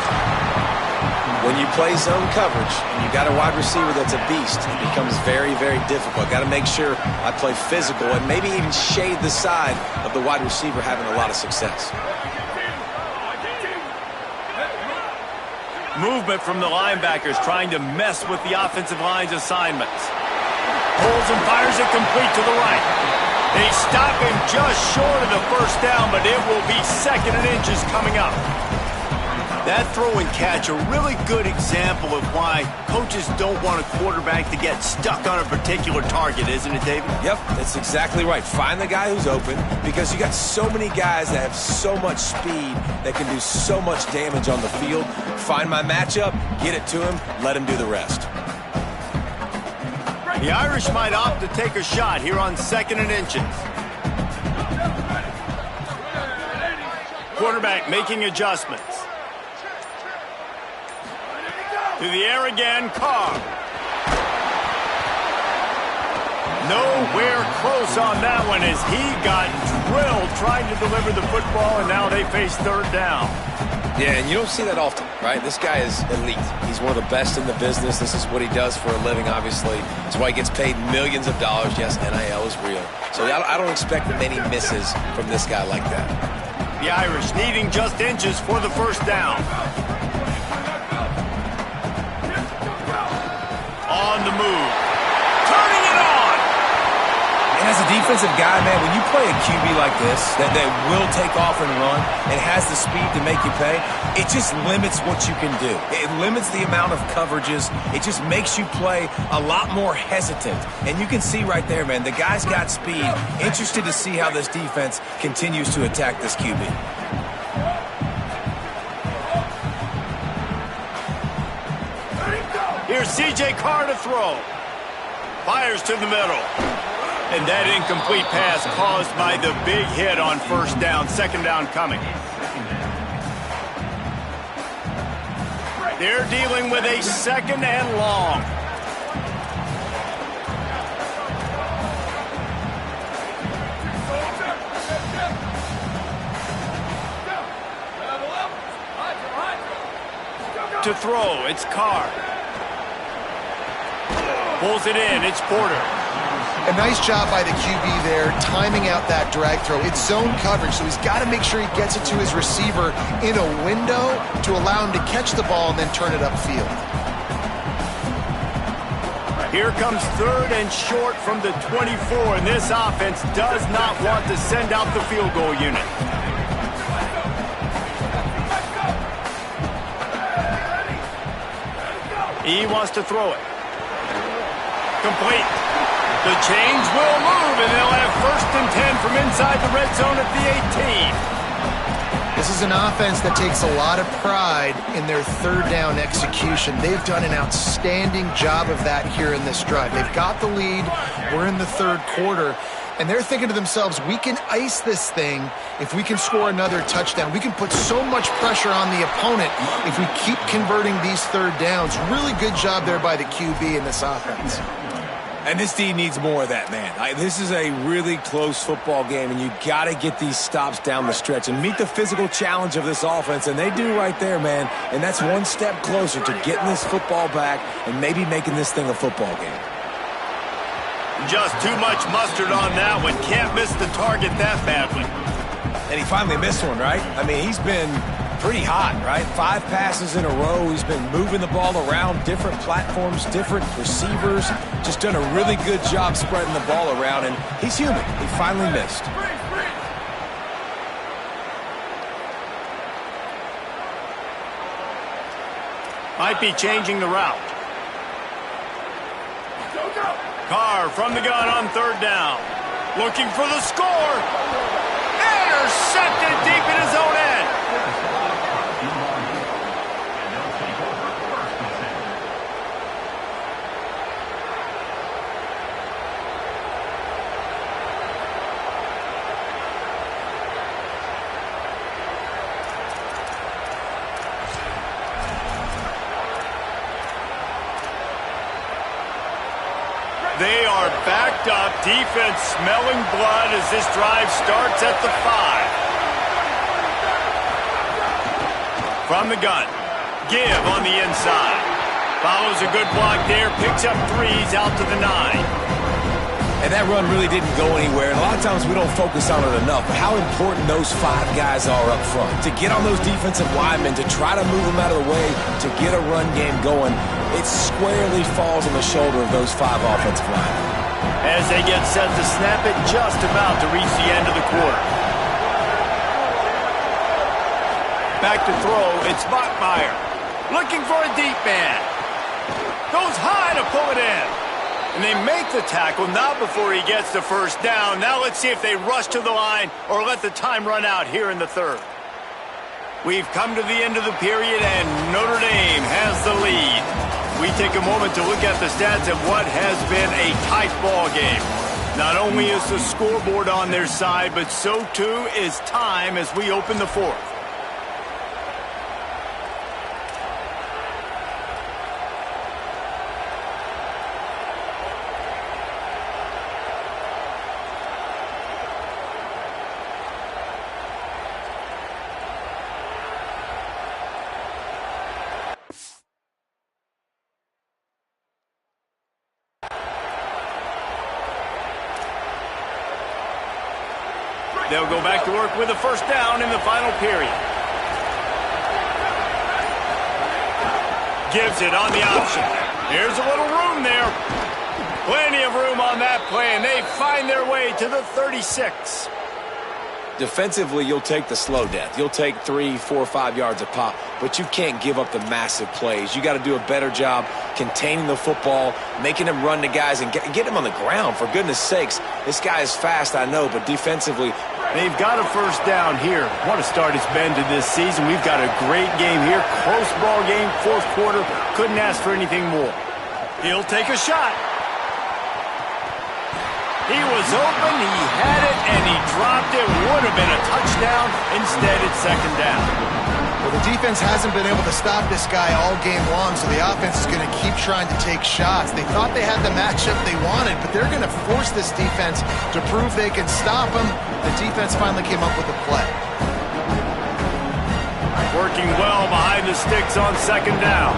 When you play zone coverage and you got a wide receiver that's a beast, it becomes very, very difficult. Got to make sure I play physical and maybe even shade the side of the wide receiver having a lot of success. Movement from the linebackers trying to mess with the offensive line's assignments. Pulls and fires it complete to the right. They stop him just short of the first down, but it will be 2nd and inches coming up. That throw and catch, a really good example of why coaches don't want a quarterback to get stuck on a particular target, isn't it, David? Yep, that's exactly right. Find the guy who's open, because you got so many guys that have so much speed that can do so much damage on the field. Find my matchup, get it to him, let him do the rest. The Irish might opt to take a shot here on 2nd and inches. Quarterback making adjustments. To the air again, Carr. Nowhere close on that one as he got drilled trying to deliver the football, and now they face 3rd down. Yeah, and you don't see that often, right? This guy is elite. He's one of the best in the business. This is what he does for a living, obviously. That's why he gets paid millions of dollars. Yes, NIL is real. So I don't expect many misses from this guy like that. The Irish needing just inches for the first down. On the move. Turning it on! And as a defensive guy, man, when you play a QB like this that will take off and run and has the speed to make you pay, it just limits what you can do. It limits the amount of coverages. It just makes you play a lot more hesitant. And you can see right there, man, the guy's got speed. Interested to see how this defense continues to attack this QB. Here's C.J. Carr to throw. Fires to the middle. And that incomplete pass caused by the big hit on first down. 2nd down coming. They're dealing with a 2nd and long. To throw, it's Carr. Pulls it in. It's Porter. A nice job by the QB there, timing out that drag throw. It's zone coverage, so he's got to make sure he gets it to his receiver in a window to allow him to catch the ball and then turn it upfield. Here comes 3rd and short from the 24, and this offense does not want to send out the field goal unit. He wants to throw it. Complete. The chains will move, and they'll have 1st and 10 from inside the red zone at the 18. This is an offense that takes a lot of pride in their 3rd down execution. They've done an outstanding job of that here in this drive. They've got the lead. We're in the 3rd quarter, and they're thinking to themselves, we can ice this thing if we can score another touchdown. We can put so much pressure on the opponent if we keep converting these 3rd downs. Really good job there by the QB in this offense. And this D needs more of that, man. This is a really close football game, and you got to get these stops down the stretch and meet the physical challenge of this offense, and they do right there, man. And that's one step closer to getting this football back and maybe making this thing a football game. Just too much mustard on that one. Can't miss the target that badly. And he finally missed one, right? I mean, he's been pretty hot, right? 5 passes in a row. He's been moving the ball around different platforms, different receivers. Just done a really good job spreading the ball around, and he's human. He finally missed. Might be changing the route. Carr from the gun on 3rd down. Looking for the score. Intercepted deep in his own end. They are backed up. Defense smelling blood as this drive starts at the 5. From the gun. Give on the inside. Follows a good block there. Picks up 3s out to the 9. And that run really didn't go anywhere. And a lot of times we don't focus on it enough. But how important those 5 guys are up front. To get on those defensive linemen, to try to move them out of the way, to get a run game going, it squarely falls on the shoulder of those 5 offensive linemen. As they get set to snap it, just about to reach the end of the quarter. Back to throw, it's Bachmeier. Looking for a deep man. Goes high to pull it in. And they make the tackle, not before he gets the 1st down. Now let's see if they rush to the line or let the time run out here in the 3rd. We've come to the end of the period, and Notre Dame has the lead. We take a moment to look at the stats of what has been a tight ball game. Not only is the scoreboard on their side, but so too is time as we open the 4th. They'll go back to work with a 1st down in the final period. Gives it on the option. Here's a little room there. Plenty of room on that play, and they find their way to the 36. Defensively, you'll take the slow death. You'll take 3, 4, 5 yards a pop, but you can't give up the massive plays. You got to do a better job containing the football, making them run to guys, and get them on the ground. For goodness sakes, this guy is fast, I know, but defensively, they've got a 1st down here. What a start it's been to this season. We've got a great game here. Close ball game, 4th quarter. Couldn't ask for anything more. He'll take a shot. He was open, he had it, and he dropped it. Would have been a touchdown. Instead, it's 2nd down. Well, the defense hasn't been able to stop this guy all game long, so the offense is going to keep trying to take shots. They thought they had the matchup they wanted, but they're going to force this defense to prove they can stop him. The defense finally came up with a play. Working well behind the sticks on 2nd down.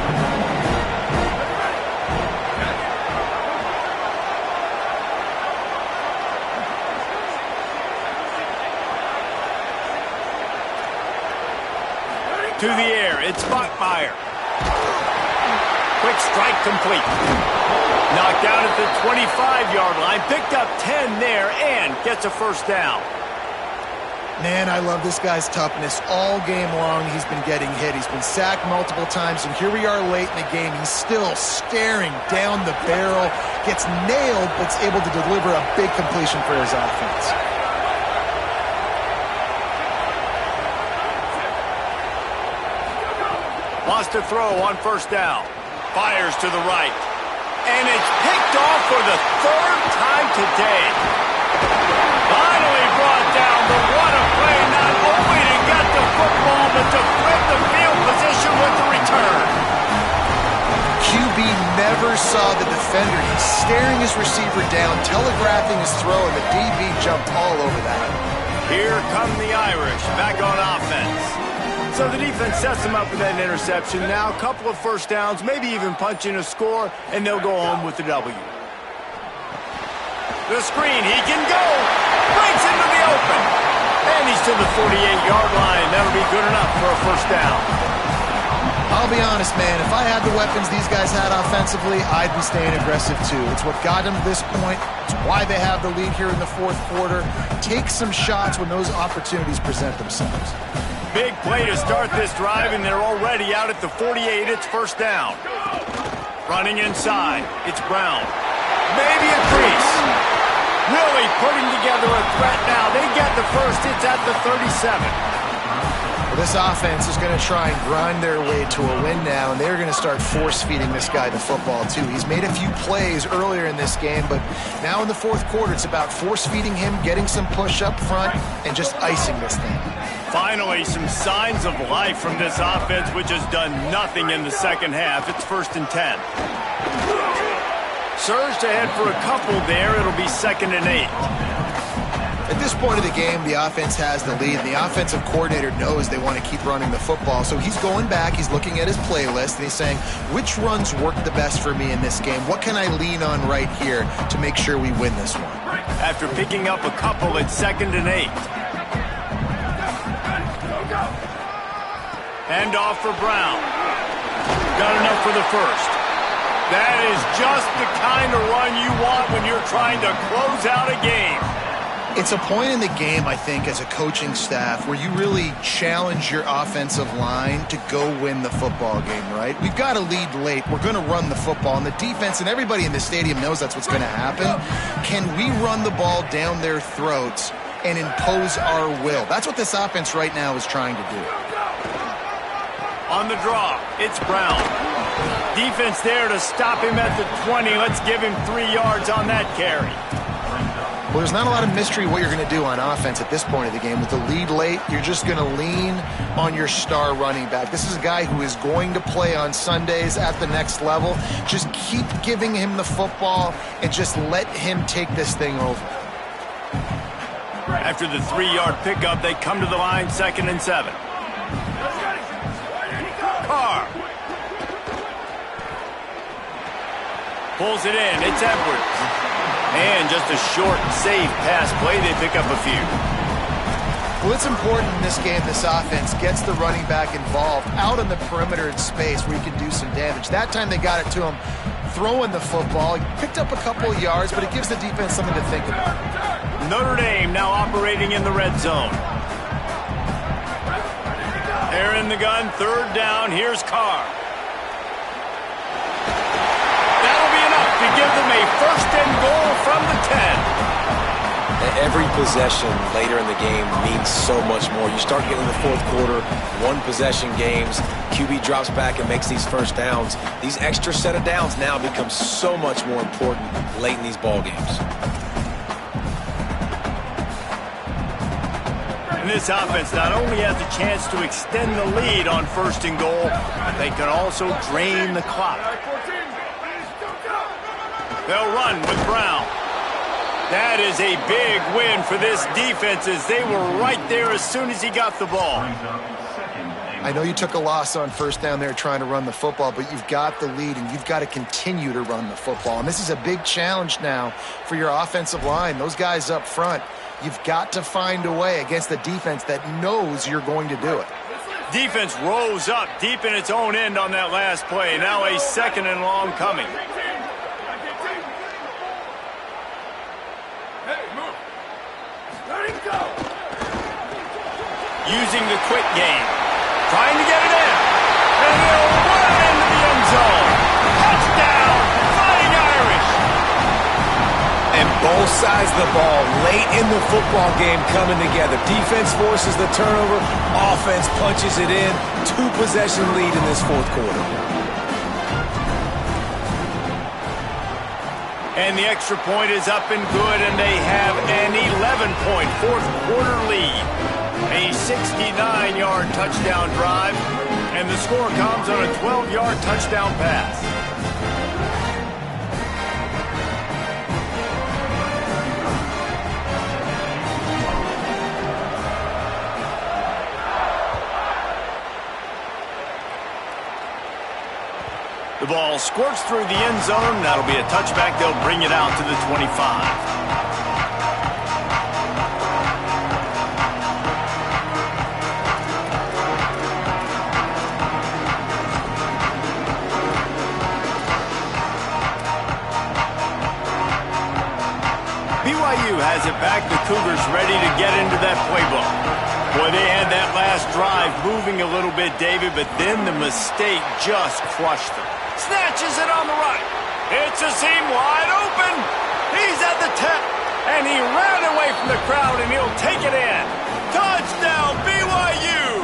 through the air. It's Bachmeier. Quick strike complete. Knocked down at the 25-yard line. Picked up 10 there and gets a first down. Man, I love this guy's toughness. All game long, he's been getting hit. He's been sacked multiple times, and here we are late in the game. He's still staring down the barrel, gets nailed, but's able to deliver a big completion for his offense. Wants to throw on first down. Fires to the right. And it's picked off for the third time today. Finally brought down, but what a play, not only to get the football, but to flip the field position with the return. QB never saw the defender. He's staring his receiver down, telegraphing his throw, and the DB jumped all over that. Here come the Irish, back on offense. So the defense sets them up with that interception. Now a couple of first downs, maybe even punching a score, and they'll go home with the W. The screen, he can go. Breaks into the open. And he's to the 48-yard line. That'll be good enough for a first down. I'll be honest, man. If I had the weapons these guys had offensively, I'd be staying aggressive too. It's what got them to this point. It's why they have the lead here in the fourth quarter. Take some shots when those opportunities present themselves. Big play to start this drive, and they're already out at the 48. It's first down. Running inside. It's Brown. Maybe a crease. Really putting together a threat now. They get the first. It's at the 37. Well, this offense is going to try and grind their way to a win now, and they're going to start force-feeding this guy the football, too. He's made a few plays earlier in this game, but now in the fourth quarter, it's about force-feeding him, getting some push up front, and just icing this thing. Finally, some signs of life from this offense, which has done nothing in the second half. It's 1st and 10. Surged ahead for a couple there. It'll be 2nd and 8. At this point of the game, the offense has the lead, and the offensive coordinator knows they want to keep running the football. So he's going back, he's looking at his playlist, and he's saying, which runs work the best for me in this game? What can I lean on right here to make sure we win this one? After picking up a couple, it's 2nd and 8. Hand off for Brown. Got enough for the first. That is just the kind of run you want when you're trying to close out a game. It's a point in the game, I think, as a coaching staff where you really challenge your offensive line to go win the football game, right? We've got a lead late. We're going to run the football, and the defense and everybody in the stadium knows that's what's going to happen. Can we run the ball down their throats and impose our will? That's what this offense right now is trying to do. On the draw, it's Brown. Defense there to stop him at the 20. Let's give him 3 yards on that carry. Well, there's not a lot of mystery what you're going to do on offense at this point of the game. With the lead late, you're just going to lean on your star running back. This is a guy who is going to play on Sundays at the next level. Just keep giving him the football and just let him take this thing over. After the 3-yard pickup, they come to the line, 2nd and 7. Carr. Pulls it in. It's Edwards. And just a short, safe pass play. They pick up a few. Well, it's important in this game this offense gets the running back involved out on the perimeter in space where he can do some damage. That time they got it to him throwing the football. He picked up a couple of yards, but it gives the defense something to think about. Notre Dame now operating in the red zone. They're in the gun, 3rd down. Here's Carr. That'll be enough to give them a 1st and goal from the 10. Every possession later in the game means so much more. You start getting in the fourth quarter, 1-possession games, QB drops back and makes these first downs. These extra set of downs now become so much more important late in these ball games. And this offense not only has a chance to extend the lead on 1st and goal, they can also drain the clock. They'll run with Brown. That is a big win for this defense as they were right there as soon as he got the ball. I know you took a loss on 1st down there trying to run the football, but you've got the lead and you've got to continue to run the football. And this is a big challenge now for your offensive line. Those guys up front, you've got to find a way against the defense that knows you're going to do it. Defense rose up deep in its own end on that last play. Now a second and long coming. Using the quick game. Trying to get it in. And he'll run into the end zone. Touchdown, Fighting Irish. And both sides of the ball late in the football game coming together. Defense forces the turnover. Offense punches it in. 2-possession lead in this fourth quarter. And the extra point is up and good, and they have an 11-point fourth quarter lead. A 69-yard touchdown drive, and the score comes on a 12-yard touchdown pass. The ball squirts through the end zone. That'll be a touchback. They'll bring it out to the 25. BYU has it back. The Cougars ready to get into that playbook. Boy, they had that last drive moving a little bit, David, but then the mistake just crushed them. Snatches it on the right. It's a seam wide open. He's at the tip, and he ran away from the crowd, and he'll take it in. Touchdown, BYU!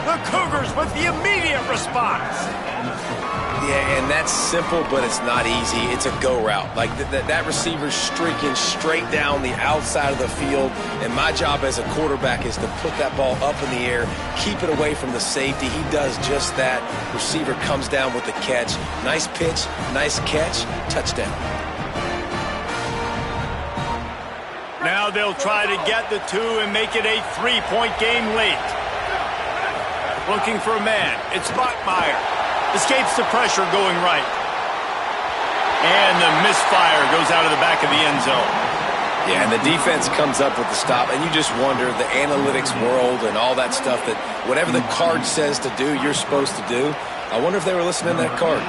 The Cougars with the immediate response. Yeah, and that's simple, but it's not easy. It's a go route. Like, that receiver's streaking straight down the outside of the field, and my job as a quarterback is to put that ball up in the air, keep it away from the safety. He does just that. Receiver comes down with the catch. Nice pitch, nice catch, touchdown. Now they'll try to get the two and make it a 3-point game late. Looking for a man. It's Bachmeier. Escapes the pressure going right. And the misfire goes out of the back of the end zone. Yeah, and the defense comes up with the stop, and you just wonder, the analytics world and all that stuff, that whatever the card says to do, you're supposed to do. I wonder if they were listening to that card.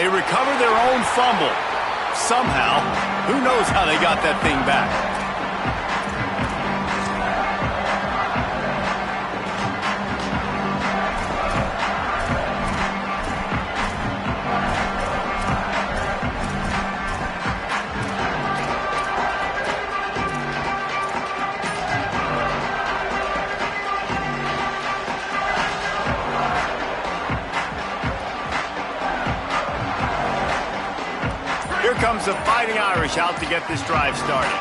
They recover their own fumble. Somehow. Who knows how they got that thing back? Comes the Fighting Irish out to get this drive started.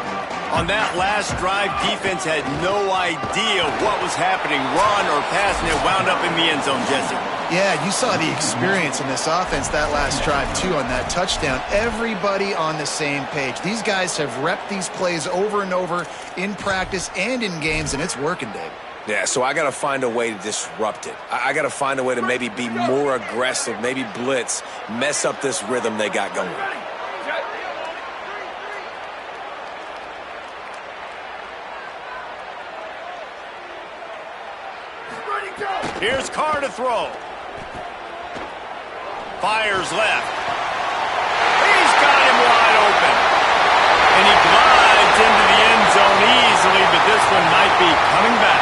On that last drive, defense had no idea what was happening, run or pass, and it wound up in the end zone, Jesse. Yeah, you saw the experience in this offense that last drive, too, on that touchdown. Everybody on the same page. These guys have repped these plays over and over in practice and in games, and it's working, Dave. Yeah, so I got to find a way to disrupt it. I got to find a way to maybe be more aggressive, maybe blitz, mess up this rhythm they got going. Here's Carr to throw. Fires left. He's got him wide open. And he glides into the end zone easily, but this one might be coming back.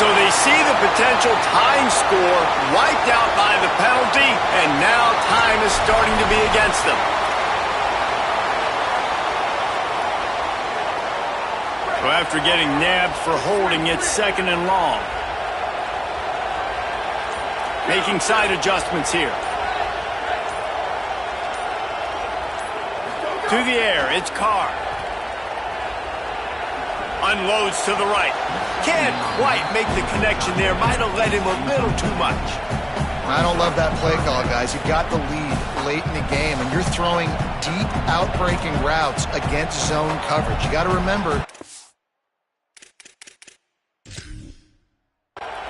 So they see the potential tying score wiped out by the penalty, and now time is starting to be against them. So after getting nabbed for holding, it's second and long. Making side adjustments here. To the air, it's Carr. Unloads to the right. Can't quite make the connection there. Might have led him a little too much. I don't love that play call, guys. You got the lead late in the game, and you're throwing deep, out-breaking routes against zone coverage. You got to remember,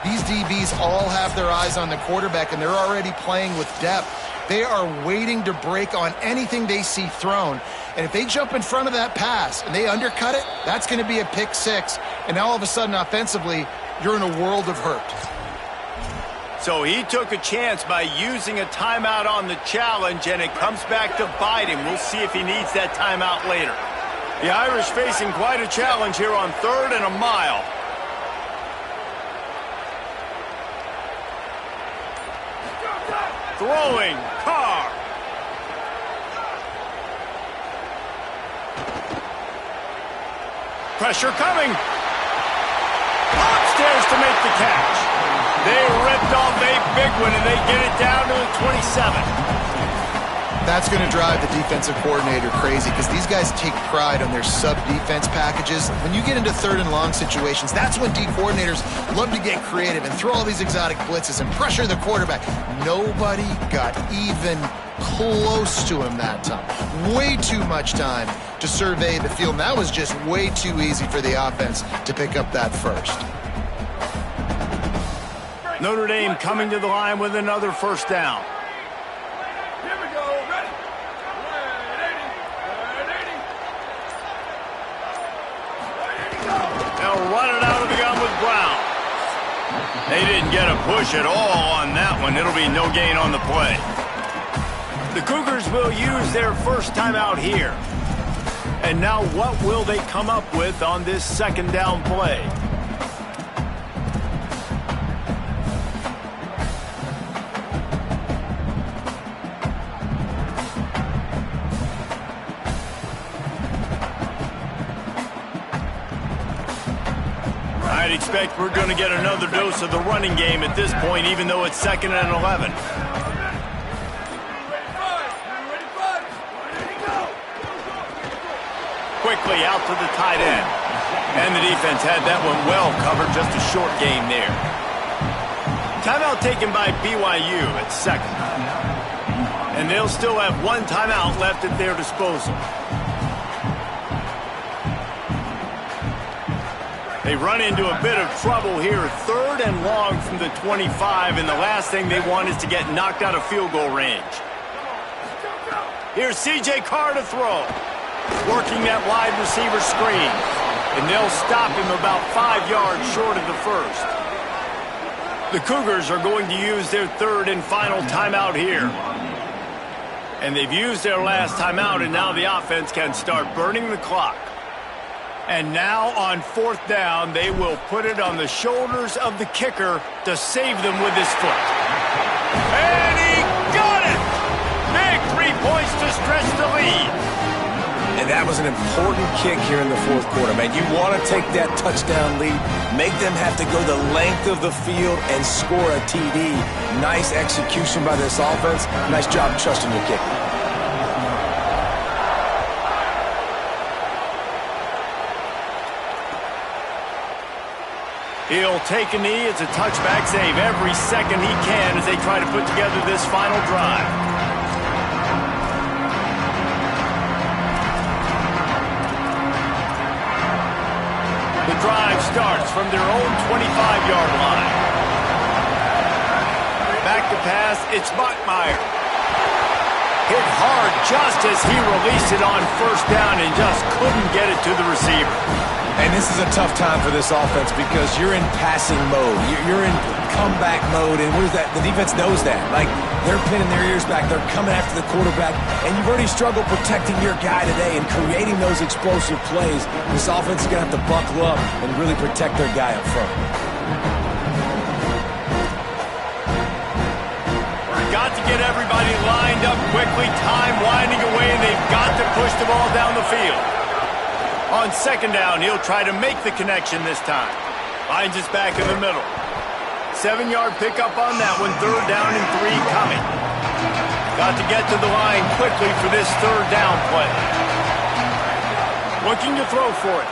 these DBs all have their eyes on the quarterback, and they're already playing with depth. They are waiting to break on anything they see thrown. And if they jump in front of that pass and they undercut it, that's going to be a pick six. And now all of a sudden, offensively, you're in a world of hurt. So he took a chance by using a timeout on the challenge, and it comes back to bite him. We'll see if he needs that timeout later. The Irish facing quite a challenge here on 3rd and a mile. Throwing, Carr. Pressure coming. Upstairs to make the catch. They ripped off a big one, and they get it down to the 27. That's going to drive the defensive coordinator crazy because these guys take pride on their sub-defense packages. When you get into 3rd and long situations, that's when D coordinators love to get creative and throw all these exotic blitzes and pressure the quarterback. Nobody got even close to him that time. Way too much time to survey the field. And that was just way too easy for the offense to pick up that first. Notre Dame coming to the line with another first down. Here we go. Ready. They'll run it out of the gun with Brown. They didn't get a push at all on that one. It'll be no gain on the play. The Cougars will use their first timeout here. And now what will they come up with on this 2nd down play? I'd expect we're going to get another dose of the running game at this point, even though it's 2nd and 11. Quickly out to the tight end. And the defense had that one well covered, just a short game there. Timeout taken by BYU at 2nd. And they'll still have one timeout left at their disposal. They run into a bit of trouble here, 3rd and long from the 25, and the last thing they want is to get knocked out of field goal range. Here's C.J. Carr to throw. Working that wide receiver screen. And they'll stop him about 5 yards short of the first. The Cougars are going to use their 3rd and final timeout here. And they've used their last timeout, and now the offense can start burning the clock. And now on 4th down, they will put it on the shoulders of the kicker to save them with his foot. And he got it! Big 3 points to stretch the lead. And that was an important kick here in the 4th quarter, man. You want to take that touchdown lead, make them have to go the length of the field and score a TD. Nice execution by this offense. Nice job trusting your kicker. He'll take a knee. It's a touchback save every second he can as they try to put together this final drive. The drive starts from their own 25-yard line. Back to pass, it's Bachmeier. Hit hard just as he released it on 1st down and just couldn't get it to the receiver. And this is a tough time for this offense because you're in passing mode. You're in comeback mode, and what is that? The defense knows that. Like, they're pinning their ears back. They're coming after the quarterback, and you've already struggled protecting your guy today and creating those explosive plays. This offense is going to have to buckle up and really protect their guy up front. Got to get everybody lined up quickly, time winding away, and they've got to push the ball down the field. On 2nd down, he'll try to make the connection this time. Finds his back in the middle. 7-yard pickup on that one, 3rd down and 3 coming. Got to get to the line quickly for this 3rd down play. Looking to throw for it.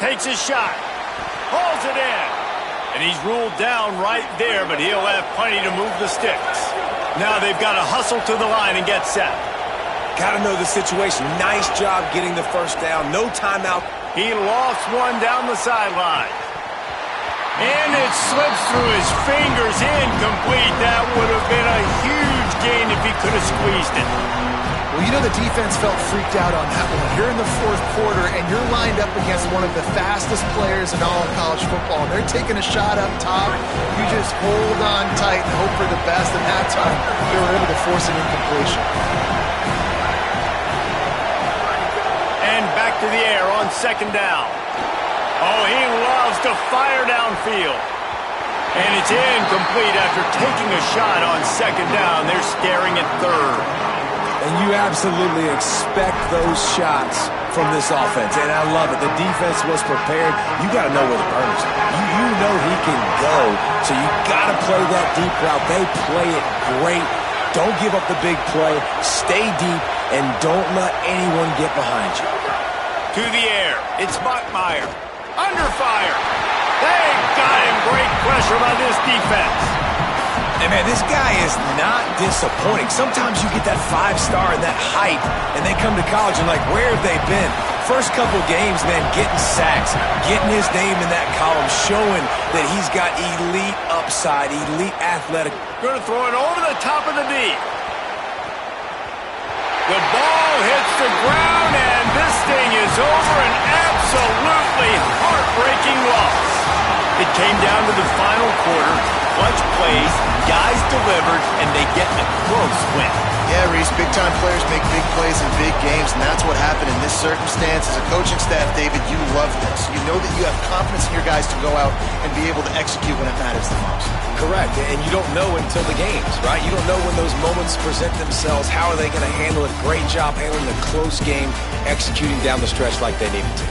Takes a shot. Hauls it in. And he's ruled down right there, but he'll have plenty to move the sticks. Now they've got to hustle to the line and get set. Got to know the situation. Nice job getting the 1st down. No timeout. He lost one down the sideline. And it slips through his fingers, incomplete. That would have been a huge gain if he could have squeezed it. Well, you know the defense felt freaked out on that one. You're in the fourth quarter, and you're lined up against one of the fastest players in all of college football. They're taking a shot up top. You just hold on tight and hope for the best, and that time they were able to force an incompletion. And back to the air on second down. Oh, he loves to fire downfield. And it's incomplete after taking a shot on second down. They're staring at third. And you absolutely expect those shots from this offense, and I love it. The defense was prepared. You got to know where the burners are. You know he can go, so you got to play that deep route. They play it great. Don't give up the big play. Stay deep, and don't let anyone get behind you. To the air. It's Bachmeier. Under fire. They got him. Great pressure by this defense. And, man, this guy is not disappointing. Sometimes you get that 5-star and that hype, and they come to college and like, where have they been? First couple games, man, getting sacks, getting his name in that column, showing that he's got elite upside, elite athletic. Going to throw it over the top of the D. The ball hits the ground, and this thing is over. An absolutely heartbreaking loss. It came down to the final quarter. Clutch plays, guys delivered, and they get a close win. Yeah, Reese, big-time players make big plays in big games, and that's what happened in this circumstance. As a coaching staff, David, you love this. You know that you have confidence in your guys to go out and be able to execute when it matters the most. Correct, and you don't know until the games, right? You don't know when those moments present themselves. How are they going to handle it? Great job handling a close game, executing down the stretch like they needed to.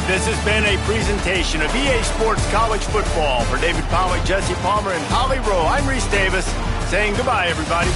This has been a presentation of EA Sports College Football. For David Pollack, Jesse Palmer, and Holly Rowe, I'm Reese Davis saying goodbye, everybody.